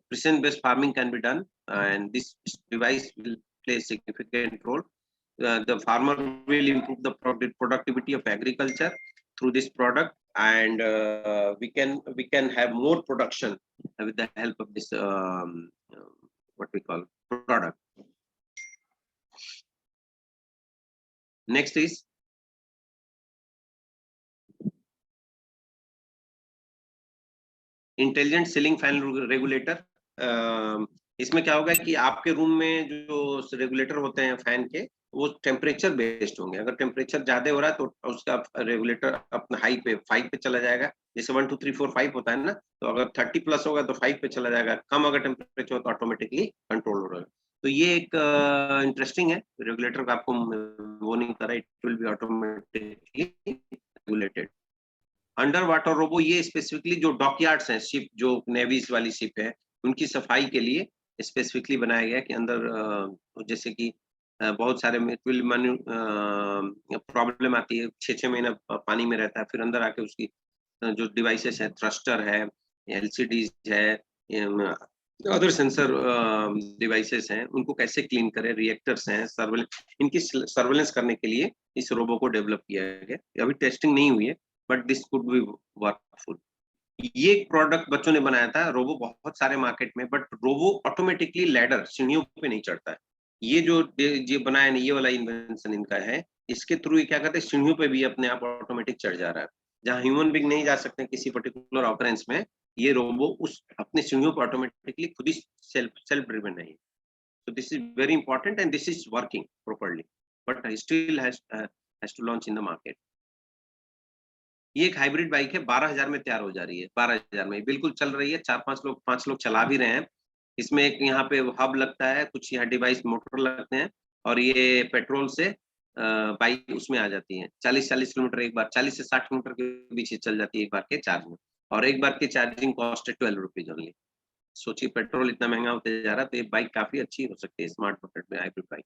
Speaker 2: Precision-based farming can be done, and this device will play a significant role. The farmer will improve the productivity of agriculture through this product, and we can have more production with the help of this what we call product. Next is intelligent ceiling fan regulator. इसमें क्या होगा कि आपके room में जो regulator होते हैं fan के, वो टेम्परेचर बेस्ड होंगे। अगर टेम्परेचर ज्यादा हो रहा है तो उसका रेगुलेटर अपना हाई पे 5 पे चला जाएगा, जैसे 1 2 3 4 5 होता है ना। तो अगर 30 प्लस होगा तो 5 पे चला जाएगा, कम अगर टेम्परेचर हो तो ऑटोमेटिकली कंट्रोल हो रहा है। तो ये एक इंटरेस्टिंग है, रेगुलेटर का आपको वो नहीं कर रहा, it will be automatically regulated. Under water robo, ये स्पेसिफिकली जो डॉकयार्ड्स हैं, शिप जो नेवीज वाली शिप है, उनकी सफाई के लिए स्पेसिफिकली बनाया गया कि अंदर जैसे कि बहुत सारे प्रॉब्लम आती है, 6 महीना पानी में रहता है, फिर अंदर आके उसकी जो डिवाइसेस है, थ्रस्टर है, एलसीडीज है, अदर सेंसर डिवाइसेस हैं, उनको कैसे क्लीन करें, रिएक्टर्स हैं, इनकी सर्वेलेंस करने के लिए इस रोबो को डेवलप किया गया। अभी टेस्टिंग नहीं हुई है, बट दिस कुड बी वर्कफुल। ये प्रोडक्ट बच्चों ने बनाया था। रोबो बहुत सारे मार्केट में, बट रोबो ऑटोमेटिकली लैडर, सीढ़ियों पे नहीं चढ़ता है। ये जो ये बनाया नहीं, ये वाला इन्वेंशन इनका है। इसके थ्रू ये क्या करते हैं, सीढ़ियों पे भी अपने आप ऑटोमेटिक चढ़ जा रहा है, जहाँ ह्यूमन बीइंग नहीं जा सकते किसी पर्टिकुलर ऑकरेंस में। ये रोबो उस अपने सीढ़ियों पर ऑटोमेटिकली खुद ही सेल्फ ड्रिवन है। So this is very important and this is working properly, but still has to launch in the market. ये एक हाइब्रिड बाइक है, 12,000 में तैयार हो जा रही है, 12,000 में बिल्कुल चल रही है। 5 लोग चला भी रहे हैं। इसमें एक यहाँ पे हब लगता है, कुछ यहाँ डिवाइस मोटर लगते हैं, और ये पेट्रोल से बाइक उसमें आ जाती है। 40 किलोमीटर एक बार, 40 से 60 किलोमीटर के बीच चल जाती है एक बार के चार्ज में, और एक बार की चार्जिंग कॉस्ट है 12 रुपीज ओनली। सोचिए पेट्रोल इतना महंगा होते जा रहा है, तो ये बाइक काफी अच्छी हो सकती है स्मार्ट बकेट में, हाइब्रिड बाइक।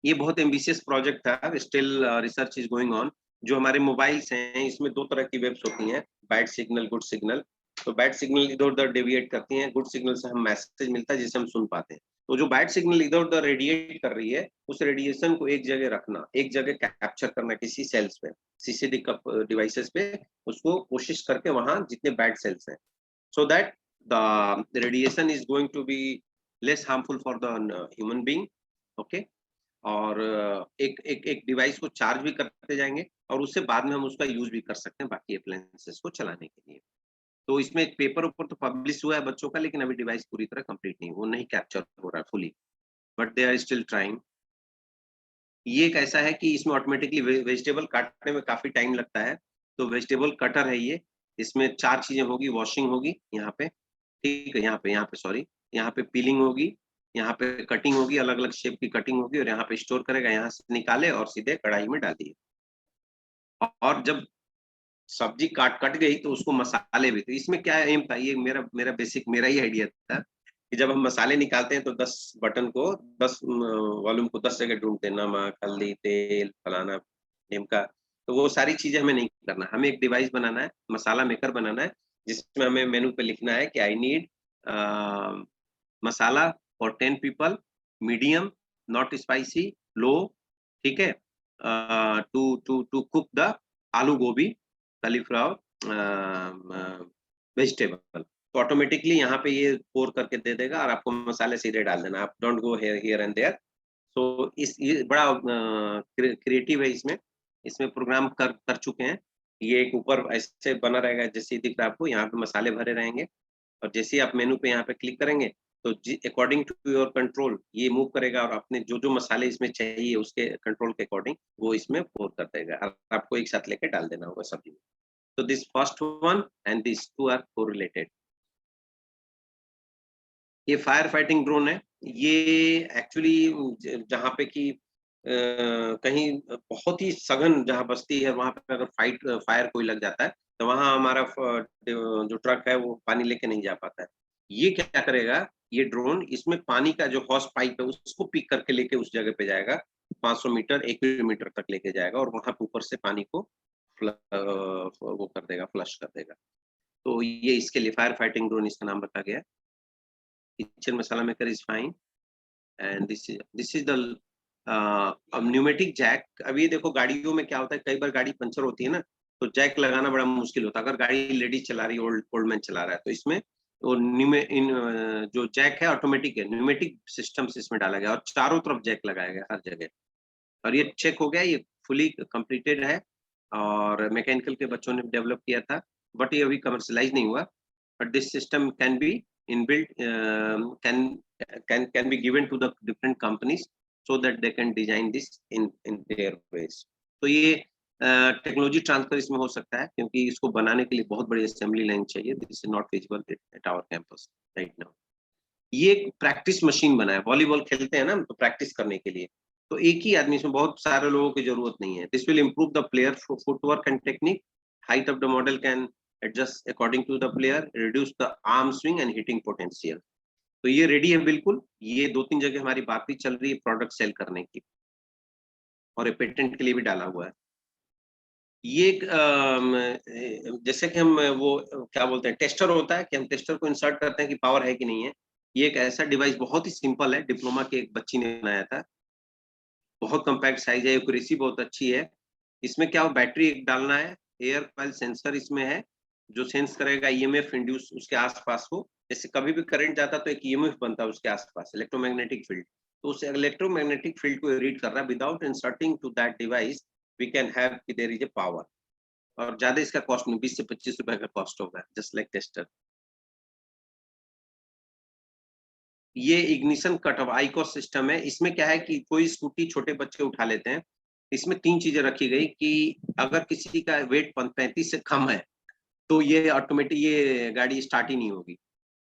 Speaker 2: ये बहुत एम्बिशियस प्रोजेक्ट था, still research is going on. जो हमारे मोबाइल्स हैं, इसमें 2 तरह की वेव्स होती हैं, बैड सिग्नल, गुड सिग्नल। तो बैड सिग्नल इधर उधर डेविएट करती हैं, गुड सिग्नल से हम मैसेज मिलता है जिसे हम सुन पाते हैं। तो जो बैड सिग्नल इधर उधर रेडिएट कर रही है, उस रेडिएशन को एक जगह रखना, एक जगह कैप्चर करना किसी सेल्स पे, सीसीडी डिवाइसेस पे, उसको कोशिश करके वहां जितने बैड सेल्स हैं, so that the radiation is going to be less harmful for the human being. Okay, और एक डिवाइस को चार्ज भी करते जाएंगे और उससे बाद में हम उसका यूज भी कर सकते हैं बाकी अप्लायंसेस को चलाने के लिए। तो इसमें एक पेपर ऊपर तो पब्लिश हुआ है बच्चों का, लेकिन अभी डिवाइस पूरी तरह कंप्लीट नहीं, वो नहीं कैप्चर हो रहा है fully, but they are still trying. ये एक ऐसा है कि इसमें ऑटोमेटिकली वेजिटेबल काटने में काफी टाइम लगता है, तो वेजिटेबल कटर है ये। इसमें 4 चीजें होगी, वॉशिंग होगी यहाँ पे, ठीक है, यहाँ पे सॉरी, यहाँ पे पीलिंग होगी, यहाँ पे कटिंग होगी, अलग अलग शेप की कटिंग होगी, और यहाँ पे स्टोर करेगा, यहाँ से निकाले और सीधे कढ़ाई में डाल दिए। और जब सब्जी कट गई तो उसको मसाले भी, तो इसमें क्या एम था, ये मेरा बेसिक मेरा ही आइडिया था कि जब हम मसाले निकालते हैं तो 10 बटन को 10 वॉल्यूम को 10 जगह ढूंढते हैं, नमक, हल्दी, तेल, फलाना, नीमका। तो वो सारी चीजें हमें नहीं करना, हमें एक डिवाइस बनाना है, मसाला मेकर बनाना है, जिसमें हमें मेनू पे लिखना है कि I need masala for 10 people, medium, not spicy, low, ठीक है, to to to cook the aloo gobi, cauliflower, vegetable. तो ऑटोमेटिकली यहाँ पे ये पोर करके दे देगा और आपको मसाले सीधे डाल देना, आप don't go here and there. So ये बड़ा क्रिएटिव है, इसमें इसमें प्रोग्राम कर चुके हैं। ये एक ऊपर ऐसे बना रहेगा जैसे दिख रहा है आपको, यहाँ पे मसाले भरे रहेंगे, और जैसे ही आप मेनू पे यहाँ पे क्लिक करेंगे तो अकॉर्डिंग टू योर कंट्रोल ये मूव करेगा, और आपने जो जो मसाले इसमें चाहिए उसके कंट्रोल के अकॉर्डिंग वो इसमें पोर कर देगा, और आपको एक साथ लेके डाल देना होगा सब्जी में। So this first one and these two are correlated. ये फायर फाइटिंग ड्रोन है। ये एक्चुअली जहाँ पे कि कहीं बहुत ही सघन जहाँ बस्ती है वहां पे अगर फायर कोई लग जाता है तो वहां हमारा जो ट्रक है वो पानी लेके नहीं जा पाता है। ये क्या करेगा, ये ड्रोन इसमें पानी का जो हॉस पाइप है उसको पिक करके लेके उस जगह पे जाएगा, 500 मीटर 1 किलोमीटर तक लेके जाएगा, और वहां पे ऊपर से पानी को वो कर देगा, फ्लश कर देगा। तो ये इसके लिए फायर फाइटिंग ड्रोन इसका नाम रखा गया। Kitchen masala maker is fine, and this is the pneumatic jack. अब ये देखो गाड़ियों में क्या होता है, कई बार गाड़ी पंचर होती है ना, तो जैक लगाना बड़ा मुश्किल होता है, अगर गाड़ी लेडीज चला रही है, ओल्ड मैन चला रहा है, तो इसमें वो जो जैक है ऑटोमेटिक है, न्यूमेटिक सिस्टम से इसमें डाला गया और चारों तरफ जैक लगाया गया हर जगह। और ये चेक हो गया, ये फुली कंप्लीटेड है और मैकेनिकल के बच्चों ने डेवलप किया था, बट ये अभी कमर्शलाइज नहीं हुआ। But this system can be inbuilt, can be given to the different companies so that they can design this in their ways. तो ये टेक्नोलॉजी ट्रांसफर इसमें हो सकता है, क्योंकि इसको बनाने के लिए बहुत बड़ी असेंबली लाइन चाहिए। This is not feasible at our campus right now. ये एक प्रैक्टिस मशीन बना है, वॉलीबॉल खेलते हैं ना तो प्रैक्टिस करने के लिए, तो एक ही आदमी, इसमें बहुत सारे लोगों की जरूरत नहीं है। This will improve the player footwork and technique, height of the model can adjust according to the player, reduce the arm swing and hitting potential. तो ये रेडी है बिल्कुल, ये 2-3 जगह हमारी बात भी चल रही है प्रोडक्ट सेल करने की, और ये पेटेंट के लिए भी डाला हुआ है। ये जैसे कि हम वो क्या बोलते हैं, टेस्टर होता है कि हम टेस्टर को इंसर्ट करते हैं कि पावर है कि नहीं है। ये एक ऐसा डिवाइस बहुत ही सिंपल है, डिप्लोमा के एक बच्ची ने बनाया था, बहुत कम्पैक्ट साइज है, एक्यूरेसी बहुत अच्छी है। इसमें क्या हो, बैटरी एक डालना है, एयर कॉइल सेंसर इसमें है जो सेंस करेगा ईएमएफ इंड्यूस उसके आसपास हो, जैसे कभी भी करंट जाता तो एक ईएमएफ बनता है उसके आसपास, इलेक्ट्रोमैग्नेटिक फील्ड। तो उस इलेक्ट्रोमैग्नेटिक फील्ड को रीड कर रहा है, without inserting to that device we can have कि देयर इज ए पावर। और ज्यादा इसका कॉस्ट नहीं, 20 से 25 रुपए का कॉस्ट होगा, जस्ट लाइक टेस्टर। ये इग्निशन कट ऑफ आईकॉस सिस्टम है। इसमें क्या है कि कोई स्कूटी छोटे बच्चे उठा लेते हैं, इसमें 3 चीजें रखी गई कि अगर किसी का वेट 35 से कम है तो ये ऑटोमेटिक ये गाड़ी स्टार्ट ही नहीं होगी,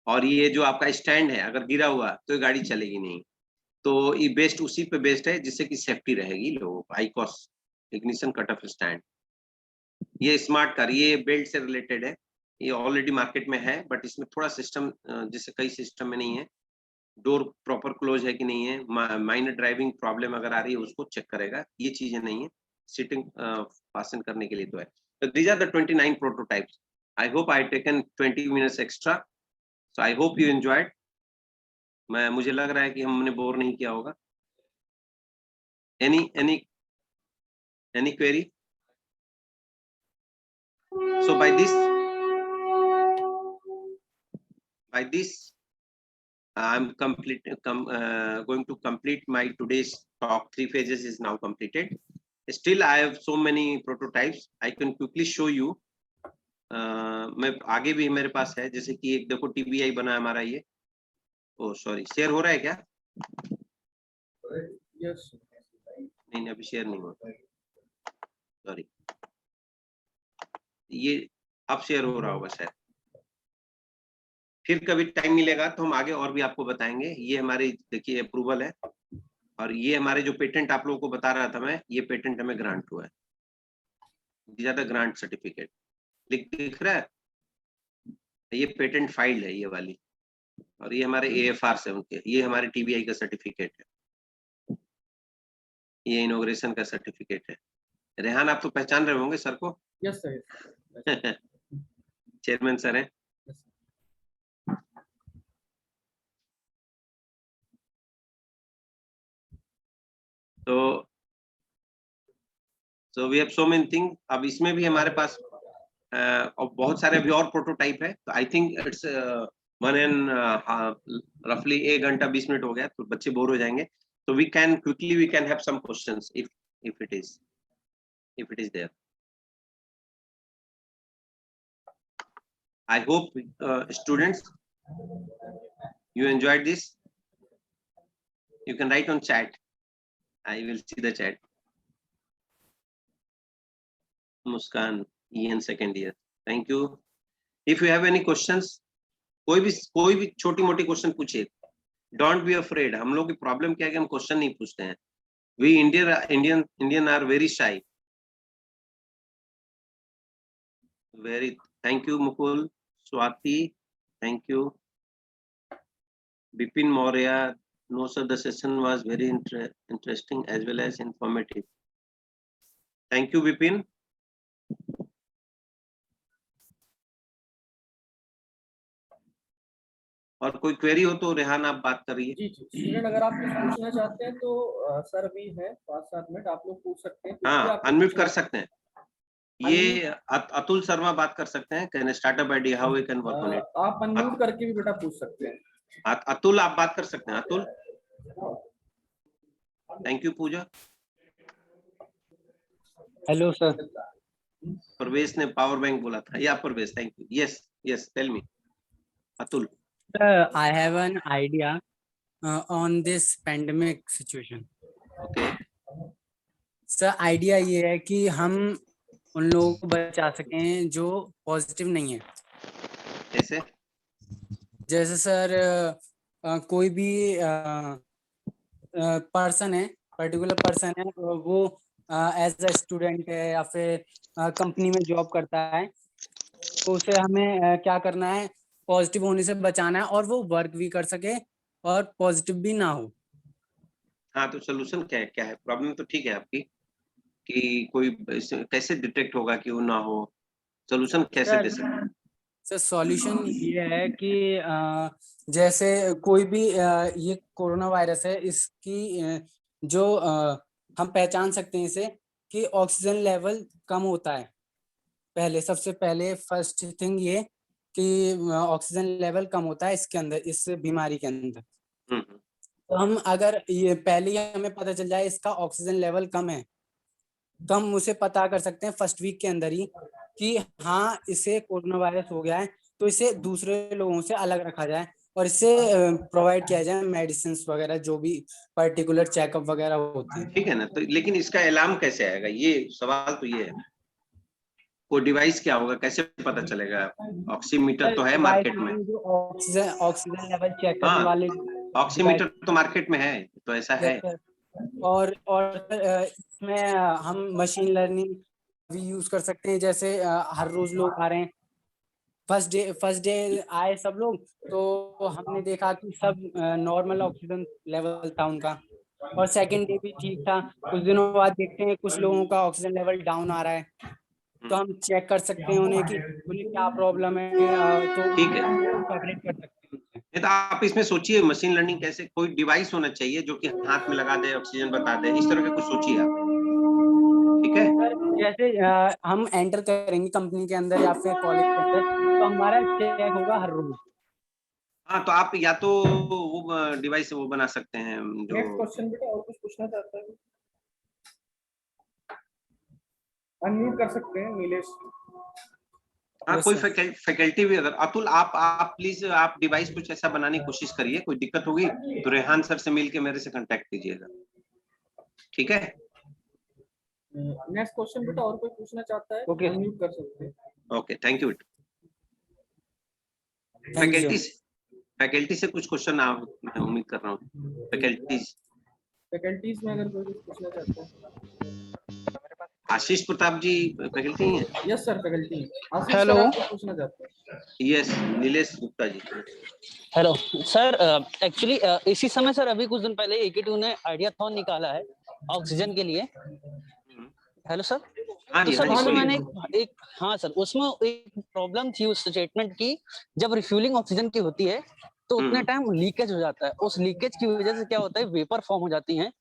Speaker 2: और ये जो आपका स्टैंड है अगर गिरा हुआ तो ये गाड़ी चलेगी नहीं। तो ये बेस्ड उसी पे बेस्ड है जिससे कि सेफ्टी रहेगी लोगों को। आईकॉस इग्निशन कट ऑफ स्टैंड, ये स्मार्ट कार, ये बेल्ट से रिलेटेड है, ये ऑलरेडी मार्केट में है, बट इसमें थोड़ा सिस्टम जैसे कई सिस्टम में नहीं है, डोर प्रॉपर क्लोज है कि नहीं है, माइनर ड्राइविंग प्रॉब्लम अगर आ रही है उसको चेक करेगा, ये चीजें नहीं है, सीटिंग फासन करने के लिए तो है। तो these are the 29 prototypes. I hope I taken 20 minutes extra, so I hope you enjoyed. मुझे लग रहा है कि हमने बोर नहीं किया होगा। Any query? So by this I'm going to complete my today's talk. 3 phases is now completed. Still, I have so many prototypes. I can quickly show you. मैं आगे भी मेरे पास है, जैसे कि एक देखो TBI बना है हमारा ये. ओ सॉरी, शेयर हो रहा है क्या?
Speaker 3: Yes.
Speaker 2: नहीं अभी शेयर नहीं हो रहा, सॉरी. ये अब शेयर हो रहा होगा शायद. फिर कभी टाइम मिलेगा तो हम आगे और भी आपको बताएंगे. ये हमारी देखिए अप्रूवल है, और ये हमारे जो पेटेंट आप लोगों को बता रहा था मैं, ये पेटेंट हमें ग्रांट हुआ है. ज्यादा ग्रांट सर्टिफिकेट दिख रहा है, ये पेटेंट फाइल है ये वाली, और ये हमारे AFR से उनके, ये हमारे TBI का सर्टिफिकेट है, ये इनॉग्रेशन का सर्टिफिकेट है. रेहान आप तो पहचान रहे होंगे सर को.
Speaker 3: Yes, sir.
Speaker 2: चेयरमैन सर है. So we have so many things. अब इसमें भी हमारे पास और बहुत सारे अभी और प्रोटोटाइप है. तो I think it's 1 and roughly 1 घंटा 20 मिनट हो गया, तो बच्चे बोर हो जाएंगे. So we can quickly have some questions if it is there. I hope students you enjoyed this. You can write on chat. I will see the chat. Muskan, EN second year. Thank you. If you have any questions, कोई भी छोटी मोटी question पूछिए. Don't be afraid. हम लोग की problem क्या है कि हम क्वेश्चन नहीं पूछते हैं. We Indian are very shy. Thank you Mukul, Swati. Thank you. Bipin Maurya. No sir, the session was very interesting as well as informative. Thank you Bipin. और कोई क्वेरी हो तो रेहान आप बात करिए.
Speaker 3: जी स्टूडेंट, अगर आप कुछ पूछना चाहते हैं तो सर भी है 5-7 मिनट, आप लोग पूछ सकते हैं.
Speaker 2: हाँ, अनम्यूट कर सकते हैं. ये अतुल शर्मा बात कर सकते हैं. Can startup idea how we can work on it.
Speaker 3: आप अनम्यूट करके भी बेटा पूछ सकते हैं.
Speaker 2: अतुल आप बात कर सकते हैं. Atul. Thank you Pooja.
Speaker 4: Hello sir.
Speaker 2: Parvesh ने पावर बैंक बोला था. या Parvesh, thank you. Yes tell me. Atul.
Speaker 4: I have an idea on this pandemic situation.
Speaker 2: Okay.
Speaker 4: Sir idea ये है कि हम उन लोगों को बचा सकें जो पॉजिटिव नहीं है. जैसे सर कोई भी पर्सन है, पर्टिकुलर पर्सन है, वो एज अ स्टूडेंट है या फिर कंपनी में जॉब करता है, तो उसे हमें क्या करना है, पॉजिटिव होने से बचाना है और वो वर्क भी कर सके और पॉजिटिव भी ना हो.
Speaker 2: हाँ, तो सोल्यूशन क्या है? प्रॉब्लम तो ठीक है आपकी कि कोई कैसे डिटेक्ट होगा कि वो ना हो. सोल्यूशन कैसे दे सकते हैं?
Speaker 4: सर सॉल्यूशन ये है कि जैसे कोई भी ये कोरोना वायरस है, इसकी जो हम पहचान सकते हैं इसे कि ऑक्सीजन लेवल कम होता है. पहले सबसे पहले फर्स्ट थिंग ये कि ऑक्सीजन लेवल कम होता है इसके अंदर, इस बीमारी के अंदर. तो हम अगर ये पहले ही हमें पता चल जाए इसका ऑक्सीजन लेवल कम है, तो हम उसे पता कर सकते हैं फर्स्ट वीक के अंदर ही कि हाँ इसे कोरोना वायरस हो गया है, तो इसे दूसरे लोगों से अलग रखा जाए और इसे प्रोवाइड किया जाए मेडिसिन वगैरह, जो भी पर्टिकुलर चेकअप वगैरह होते हैं.
Speaker 2: ठीक है ना. तो लेकिन इसका अलार्म कैसे आएगा, ये सवाल तो ये है. कोई डिवाइस क्या होगा, कैसे पता चलेगा? ऑक्सीमीटर तो है मार्केट में.
Speaker 4: ऑक्सीजन लेवल चेक करने वाले
Speaker 2: ऑक्सीमीटर तो मार्केट में है, तो ऐसा है.
Speaker 4: और इसमें हम मशीन लर्निंग भी यूज कर सकते हैं. जैसे हर रोज लोग आ रहे हैं, फर्स्ट डे आए सब लोग, तो हमने देखा कि सब नॉर्मल ऑक्सीजन लेवल था उनका, और सेकंड डे भी ठीक था. कुछ दिनों बाद देखते हैं कुछ लोगों का ऑक्सीजन लेवल डाउन आ रहा है, तो हम चेक कर सकते हैं उन्हें कि उन्हें क्या प्रॉब्लम है, तो
Speaker 2: ठीक है,
Speaker 4: सेपरेट कर सकते हैं.
Speaker 2: तो आप इसमें सोचिए मशीन लर्निंग कैसे. कोई डिवाइस होना चाहिए जो कि हाथ में लगा दे, ऑक्सीजन बता दे, इस तरह का कुछ सोचिए आप. ठीक है.
Speaker 4: जैसे हम एंटर करेंगे कंपनी के अंदर या फिर कॉलेज के अंदर, तो हमारा चेक होगा हर रोज.
Speaker 2: हाँ, तो आप या तो वो डिवाइस वो बना सकते हैं
Speaker 3: नेक्स्ट
Speaker 2: जो
Speaker 3: क्वेश्चन बेटा, और कुछ पूछना चाहता है? अनम्यूट कर सकते हैं नीलेश।
Speaker 2: हाँ,
Speaker 4: Yes,
Speaker 2: कोई
Speaker 4: sir.
Speaker 2: फैकल्टी भी अगर अतुल आप प्लीज आप डिवाइस कुछ ऐसा बनाने की कोशिश करिए, कोई दिक्कत होगी तो रेहान सर से मिलके मेरे से कांटेक्ट कीजिएगा, ठीक है?
Speaker 3: नेक्स्ट क्वेश्चन बेटा, और कोई पूछना चाहता है?
Speaker 4: Okay.
Speaker 3: अनम्यूट कर सकते हैं।
Speaker 2: Okay, thank you.
Speaker 4: Thank you.
Speaker 2: Faculty से कुछ क्वेश्चन आप, मैं उम्मीद कर रहा हूँ फैकल्टीज।
Speaker 3: फैकल्टीज में अगर कोई कुछ पूछना चाहता है?
Speaker 2: आशीष प्रताप जी फैकल्टी हैं?
Speaker 3: यस सर, फैकल्टी है। आशीष
Speaker 5: Hello.
Speaker 3: सर, आप कुछ पूछना चाहते हैं?
Speaker 2: Yes, Nilesh Gupta ji.
Speaker 5: Hello sir, actually इसी समय सर अभी कुछ दिन पहले AKTU ने आइडियाथॉन निकाला है ऑक्सीजन के लिए। Hello sir.
Speaker 2: हाँ
Speaker 5: तो
Speaker 2: जी,
Speaker 5: सर
Speaker 2: हाँ जी,
Speaker 5: उसमें
Speaker 2: बोलिए।
Speaker 5: मैंने एक हाँ सर, उसमें एक प्रॉब्लम थी उस स्टेटमेंट की, जब रिफ्यूलिंग ऑक्सीजन की होती है तो उतने टाइम लीकेज हो जाता है। उस लीकेज की वजह से क्या होता है, वेपर फॉर्म हो जाती हैं,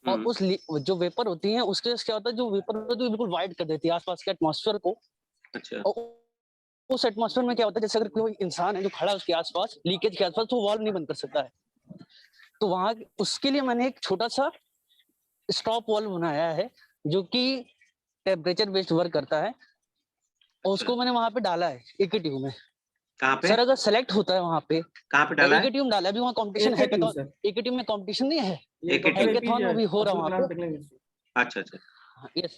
Speaker 5: और उस जो वेपर होती है उसके क्या होता है, जो वेपर होती है बिल्कुल वाइट कर देती है आसपास के एटमॉस्फेयर को।
Speaker 2: अच्छा,
Speaker 5: और उस एटमॉस्फेयर में क्या होता है, जैसे अगर कोई इंसान है जो खड़ा है उसके आसपास लीकेज के आसपास, तो वाल्व नहीं बंद कर सकता है। तो वहां उसके लिए मैंने एक छोटा सा स्टॉप वाल्व बनाया है जो कि टेम्परेचर बेस्ड वर्क करता है, और उसको मैंने वहां पे डाला है AKTU में।
Speaker 2: कहाँ पे
Speaker 5: सर अगर सेलेक्ट होता है वहां पे,
Speaker 2: कहाँ पे डाला है?
Speaker 5: AKTU में डाला है। अभी वहाँ कंपटीशन है,
Speaker 3: AKTU सर।
Speaker 5: AKTU में कंपटीशन नहीं है,
Speaker 3: ये
Speaker 2: AKTU।
Speaker 5: हैकेथॉन अभी हो रहा है
Speaker 3: अब्दुल
Speaker 5: वहाँ
Speaker 3: कलाम
Speaker 5: पे।
Speaker 3: Technical institute.
Speaker 2: अच्छा अच्छा,
Speaker 5: यस,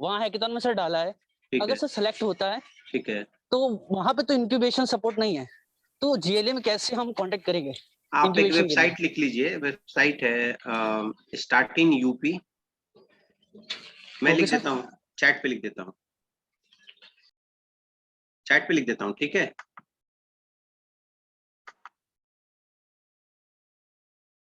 Speaker 5: वहाँ हैकेथॉन में सर डाला है।
Speaker 2: ठीक
Speaker 5: अगर
Speaker 2: है,
Speaker 5: सर सेलेक्ट होता है
Speaker 2: ठीक है।
Speaker 5: तो वहां पे तो इंक्यूबेशन सपोर्ट नहीं है, तो GLA में कैसे हम कांटेक्ट करेंगे
Speaker 2: आप एक
Speaker 5: इंक्यूबेशन के लिए?
Speaker 2: वेबसाइट लिख लीजिए, वेबसाइट है स्टार्टिंग यूपी। मैं
Speaker 5: ओके
Speaker 2: लिख
Speaker 5: सर।
Speaker 2: देता हूँ, चैट पे लिख देता हूँ, चैट पे लिख देता हूँ, ठीक है?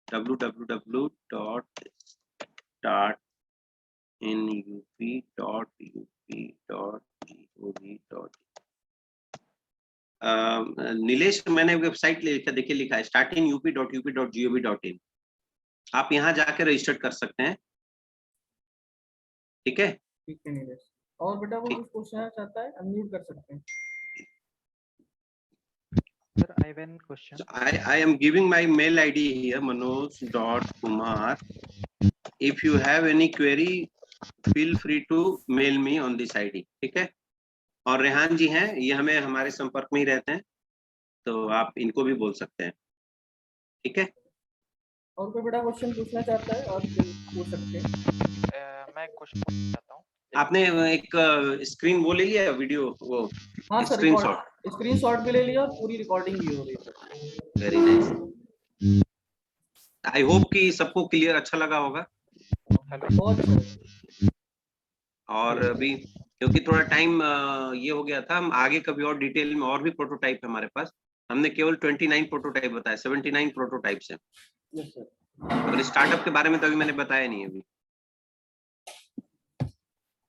Speaker 2: www.startinup.up.gov.in। नीलेश, मैंने वेबसाइट देखिए लिखा है startinup.up.gov.in। आप यहाँ जाके रजिस्टर कर सकते हैं, ठीक है?
Speaker 3: ठीक है नीलेश। और बेटा वो कुछ पूछना चाहता है? अनम्यूट कर सकते हैं।
Speaker 6: Sir, I have one question.
Speaker 2: So I am giving my mail ID here, manoj.kumar. If you have any query, feel free to mail me on this ID, ठीक है? और रेहान जी हैं, ये हमारे संपर्क में ही रहते हैं, तो आप इनको भी बोल सकते हैं, ठीक है?
Speaker 3: और कोई बेटा क्वेश्चन पूछना चाहता है और पूछ सकते हैं।
Speaker 6: मैं क्वेश्चन पूछना चाहता हूँ।
Speaker 2: आपने एक स्क्रीन वो ले लिया, वीडियो वो
Speaker 3: हाँ सर,
Speaker 2: स्क्रीनशॉट?
Speaker 3: स्क्रीनशॉट भी ले लिया और पूरी रिकॉर्डिंग भी हो रही है।
Speaker 2: Very nice. आई होप कि सबको क्लियर अच्छा लगा होगा।
Speaker 3: बहुत अच्छा।
Speaker 2: और अभी क्योंकि थोड़ा टाइम ये हो गया था, हम आगे कभी और डिटेल में, और भी प्रोटोटाइप है हमारे पास। हमने केवल 29 प्रोटोटाइप बताया, 79 प्रोटोटाइप्स हैं।
Speaker 3: Yes sir.
Speaker 2: और स्टार्टअप के बारे में तो अभी मैंने बताया नहीं अभी,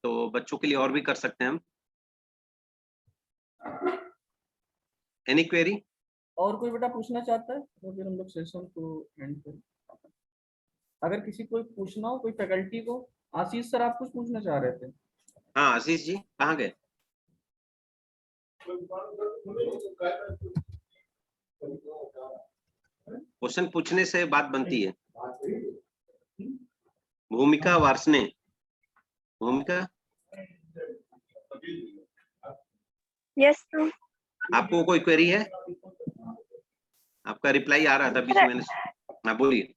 Speaker 2: तो बच्चों के लिए और भी कर सकते हैं हम। Any query?
Speaker 3: और कोई बेटा पूछना चाहता है तो फिर हम लोग सेशन को एंड करें। अगर किसी को पूछना हो, कोई फैकल्टी को। आशीष सर, आप कुछ पूछना चाह रहे थे?
Speaker 2: हाँ, आशीष जी कहाँ गए? क्वेश्चन पूछने से बात बनती है। भूमिका वार्ष्णे, भूमिका,
Speaker 7: यस सर।
Speaker 2: आपको कोई क्वेरी है? आपका रिप्लाई आ रहा था बीच में, मैंने। हाँ बोलिए।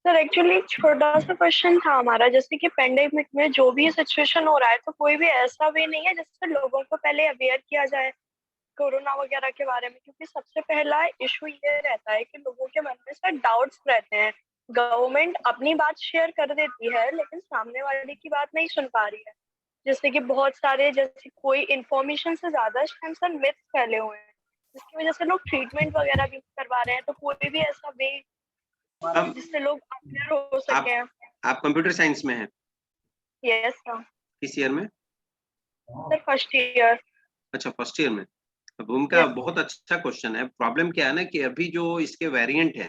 Speaker 7: सर एक्चुअली छोटा सा क्वेश्चन था हमारा, जैसे कि पेंडेमिक में जो भी सिचुएशन हो रहा है, तो कोई भी ऐसा वे नहीं है जिससे लोगों को पहले अवेयर किया जाए कोरोना वगैरह के बारे में? क्योंकि सबसे पहला इशू ये रहता है कि लोगों के मन में सर डाउट्स रहते हैं। गवर्नमेंट अपनी बात शेयर कर देती है लेकिन सामने वाले की बात नहीं सुन पा रही है, जैसे कि बहुत सारे, जैसे कोई इंफॉर्मेशन से ज्यादा सर मिथ फैले हुए हैं, जिसकी वजह से लोग ट्रीटमेंट वगैरह भी करवा रहे हैं। तो कोई भी ऐसा वे जिससे लोग अवेयर हो सके।
Speaker 2: आप कंप्यूटर साइंस में हैं?
Speaker 7: Yes sir.
Speaker 2: किस ईयर में?
Speaker 7: Sir first year.
Speaker 2: अच्छा, फर्स्ट ईयर में। भूमिका, बहुत अच्छा क्वेश्चन है। प्रॉब्लम क्या है ना कि अभी जो इसके वेरिएंट है,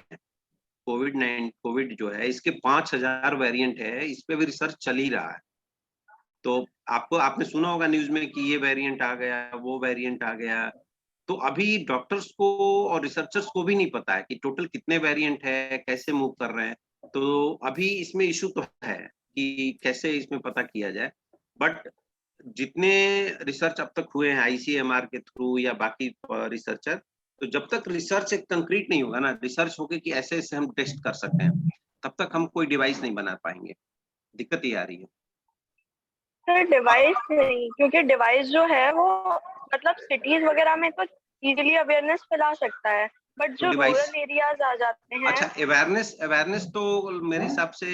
Speaker 2: कोविड जो है, इसके 5000 वेरिएंट है, इस पे भी रिसर्च चल ही रहा है। तो आपने सुना होगा न्यूज में कि ये वेरिएंट आ गया, वो वेरिएंट आ गया। तो अभी डॉक्टर्स को और रिसर्चर्स को भी नहीं पता है कि टोटल कितने वेरिएंट है, कैसे मूव कर रहे हैं। तो अभी इसमें इशू तो है कि कैसे इसमें पता किया जाए, बट जितने रिसर्च अब तक हुए हैं आईसीएमआर के थ्रू या बाकी रिसर्चर, तो जब तक रिसर्च एक कंक्रीट नहीं होगा ना, रिसर्च होके कि ऐसे ऐसे हम टेस्ट कर सकते हैं, तब तक हम कोई डिवाइस नहीं बना पाएंगे। दिक्कत ये आ रही है।
Speaker 7: सर डिवाइस नहीं, क्योंकि डिवाइस जो है वो मतलब सिटीज वगैरह में तो इजीली अवेयरनेस फैला सकता है, बट जो
Speaker 2: डिवाइस,
Speaker 7: रूरल एरियाज आ जाते हैं।
Speaker 2: अच्छा अवेयरनेस तो मेरे हिसाब से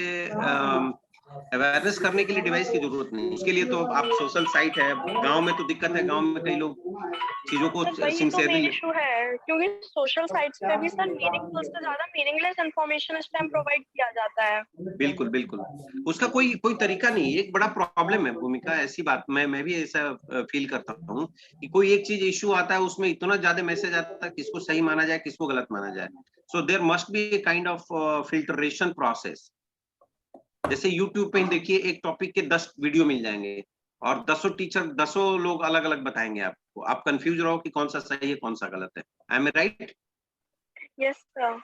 Speaker 2: अवेयरनेस करने के लिए डिवाइस की जरूरत नहीं, उसके लिए तो आप सोशल साइट है। गांव में तो दिक्कत है, गांव में कई लोग चीजों को
Speaker 7: सर वही तो
Speaker 2: सिंसियरली
Speaker 7: मेन इशू है, क्योंकि सोशल साइट्स पे भी सर मीनिंगफुल से ज्यादा मीनिंगलेस इंफॉर्मेशन इस टाइम प्रोवाइड किया जाता है।
Speaker 2: बिल्कुल बिल्कुल, उसका कोई तरीका नहीं। एक बड़ा प्रॉब्लम है भूमिका, ऐसी बात मैं भी ऐसा फील करता हूँ कि कोई एक चीज इशू आता है, उसमें इतना ज्यादा मैसेज आता है, किसको सही माना जाए, किसको गलत माना जाए। So there must be a kind of filtration process. जैसे यूट्यूब पे ही देखिए, एक टॉपिक के 10 वीडियो मिल जाएंगे और 10 लोग अलग अलग बताएंगे आपको, आप कंफ्यूज रहो कि कौन सा सही है कौन सा गलत है। I am right?
Speaker 7: Yes sir.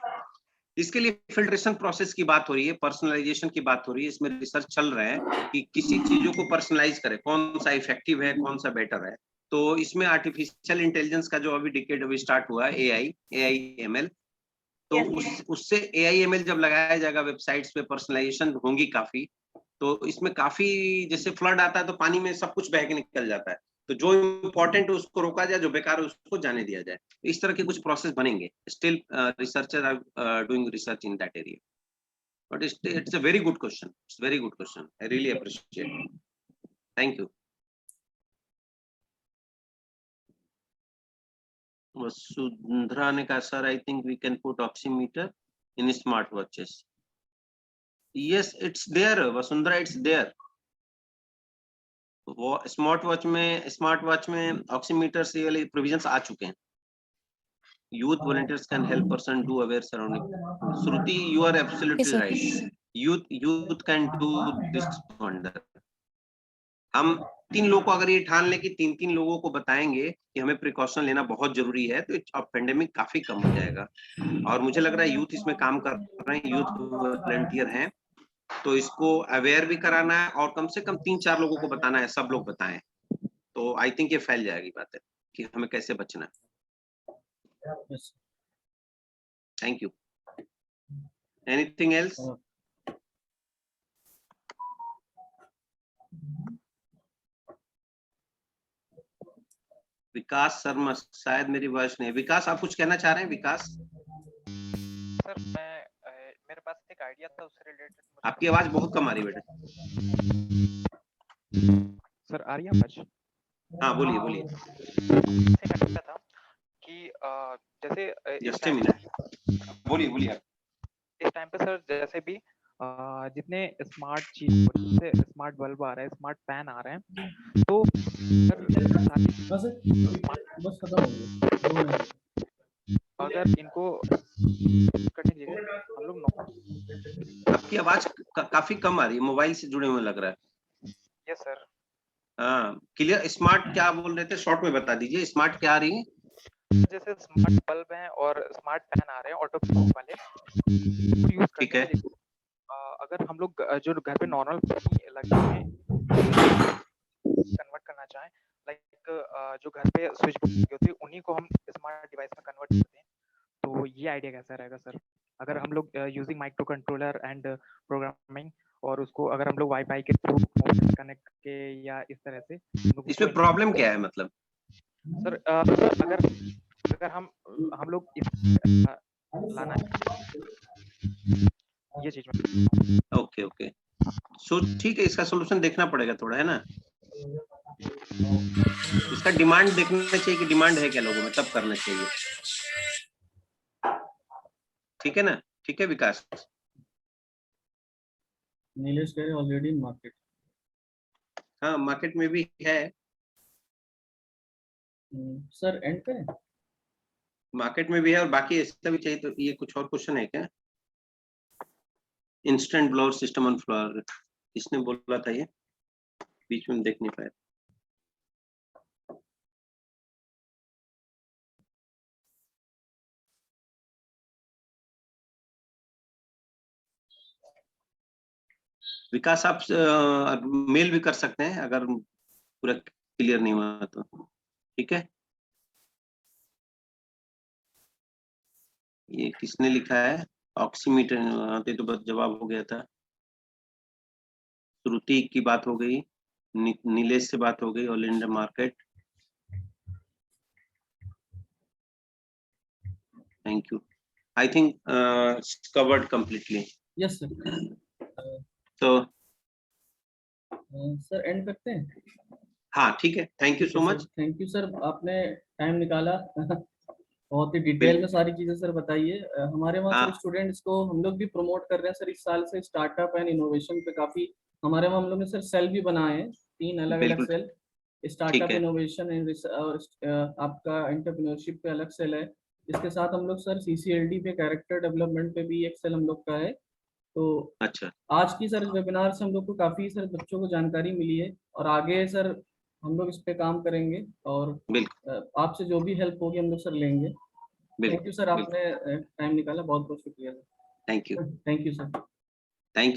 Speaker 2: इसके लिए फिल्ट्रेशन प्रोसेस की बात हो रही है, पर्सनलाइजेशन की बात हो रही है। इसमें रिसर्च चल रहा है कि किसी चीजों को पर्सनलाइज करे, कौन सा इफेक्टिव है, कौन सा बेटर है। तो इसमें आर्टिफिशियल इंटेलिजेंस का जो अभी डिकेड अभी स्टार्ट हुआ है, AI/ML, तो उससे AI/ML जब लगाया जाएगा वेबसाइट्स पे, पर्सनलाइजेशन होंगी काफी। तो इसमें काफी, जैसे फ्लड आता है तो पानी में सब कुछ बह के निकल जाता है, तो जो इम्पोर्टेंट है उसको रोका जाए, जो बेकार है उसको जाने दिया जाए। इस तरह के कुछ प्रोसेस बनेंगे। Still researcher are doing research in that area, but it's a very good question, it's very good question, I really appreciate. Thank you. Vasundhara ने कहा, sir I think we can put oximeter in smart watches. Yes, it's there, Vasundhara, it's there. वो smart watch में oximeter से वाले provisions आ चुके हैं। Youth volunteers can help person do aware surrounding. Shruti, you are absolutely right. Youth can do this wonder. हम 3 लोगों को अगर ये ठान ले कि 3 लोगों को बताएंगे कि हमें प्रिकॉशन लेना बहुत जरूरी है, तो पेंडेमिक काफी कम हो जाएगा। और मुझे लग रहा है यूथ इसमें काम कर रहे हैं, यूथ वॉलंटियर हैं, तो इसको अवेयर भी कराना है और कम से कम 3-4 लोगों को बताना है, सब लोग बताएं, तो आई थिंक ये फैल जाएगी बात है कि हमें कैसे बचना है। Thank you. Anything else? Vikas Sharma, शायद मेरी वॉइस नहीं। विकास, आप कुछ कहना चाह रहे हैं? विकास
Speaker 6: सर मेरे पास एक आइडिया था उससे रिलेटेड।
Speaker 2: आपकी आवाज बहुत कम आ रही है बेटा।
Speaker 6: सर आ रही है आवाज?
Speaker 2: हाँ बोलिए।
Speaker 6: एक आइडिया था कि जैसे
Speaker 2: जस्ट ए मिनट, बोलिए आप।
Speaker 6: इस टाइम पे सर जैसे भी जितने स्मार्ट चीज, जैसे स्मार्ट बल्ब आ रहा है, स्मार्ट फैन आ रहे हैं, तो
Speaker 3: बस खत्म हो गया।
Speaker 6: अगर इनको करने की जगह हम लोग
Speaker 2: आपकी आवाज काफी कम आ रही है, मोबाइल से जुड़े हुए लग रहा है।
Speaker 6: Yes sir.
Speaker 2: हाँ क्लियर। स्मार्ट क्या बोल रहे थे, शॉर्ट में बता दीजिए, स्मार्ट क्या आ रही है?
Speaker 6: जैसे स्मार्ट बल्ब हैं और स्मार्ट फैन आ रहे हैं ऑटो वाले, तो यूज
Speaker 2: ठीक है।
Speaker 6: अगर हम लोग जो घर पे नॉर्मल लगे हैं कन्वर्ट करना चाहें, लाइक जो घर पे स्विच बोर्ड लगे होते हैं उन्हीं को हम स्मार्ट डिवाइस में कन्वर्ट करते हैं, तो ये आइडिया कैसा रहेगा सर? अगर हम लोग using micro controller and programming, और उसको अगर हम लोग वाईफाई के थ्रू कनेक्ट के या इस तरह से,
Speaker 2: इसमें प्रॉब्लम क्या है मतलब?
Speaker 6: सर अगर हम लोग लाना ये चीज में।
Speaker 2: ओके सो ठीक है, इसका सॉल्यूशन देखना पड़ेगा थोड़ा, है ना। इसका डिमांड देखना चाहिए कि डिमांड है क्या लोगों में, तब करना चाहिए। ठीक है ना? ठीक है विकास।
Speaker 3: नीलेश कह रहे ऑलरेडी इन मार्केट।
Speaker 2: हाँ मार्केट में भी है
Speaker 3: सर। एंड पे
Speaker 2: मार्केट में भी है, और बाकी ऐसा भी चाहिए। तो ये कुछ और क्वेश्चन है क्या? Instant blower system on floor, किसने बोला था ये? बीच में देख नहीं पाया। विकास आप मेल भी कर सकते हैं अगर पूरा क्लियर नहीं हुआ तो, ठीक है। ये किसने लिखा है? ऑक्सीमीटर, ये तो बस जवाब हो गया था। श्रुति की बात हो गई, नीलेश से बात हो गई, all India market. Thank you. I think covered completely.
Speaker 3: Yes sir.
Speaker 2: तो
Speaker 3: सर एंड करते हैं।
Speaker 2: हाँ ठीक है, thank you so much.
Speaker 3: Thank you sir, आपने टाइम निकाला। बहुत ही डिटेल में सारी चीजें सर बताइए। हमारे वहाँ सर
Speaker 2: हाँ।
Speaker 3: स्टूडेंट्स को हम लोग भी प्रमोट कर रहे हैं सर, इस साल से स्टार्टअप एंड इनोवेशन पे काफी हमारे वहाँ हम लोग ने सर सेल भी बनाए हैं, 3 अलग अलग
Speaker 2: बिल्कुल
Speaker 3: सेल। स्टार्टअप
Speaker 2: ठीक है।
Speaker 3: इनोवेशन एंड आपका एंटरप्रेन्योरशिप पे अलग सेल है। इसके साथ हम लोग सर CCLD पे, कैरेक्टर डेवलपमेंट पे भी एक सेल हम लोग का है। तो
Speaker 2: अच्छा
Speaker 3: आज की सर वेबिनार से हम लोग को काफी सर बच्चों को जानकारी मिली है, और आगे सर हम लोग इस पे काम करेंगे, और
Speaker 2: बिल्कुल
Speaker 3: आपसे जो भी हेल्प होगी हम लोग सर लेंगे। थैंक यू
Speaker 2: बिल्कुल
Speaker 3: सर,
Speaker 2: बिल्कुल।
Speaker 3: आपने टाइम निकाला, बहुत बहुत शुक्रिया sir.
Speaker 2: Thank you
Speaker 3: thank you sir.
Speaker 2: Thank you.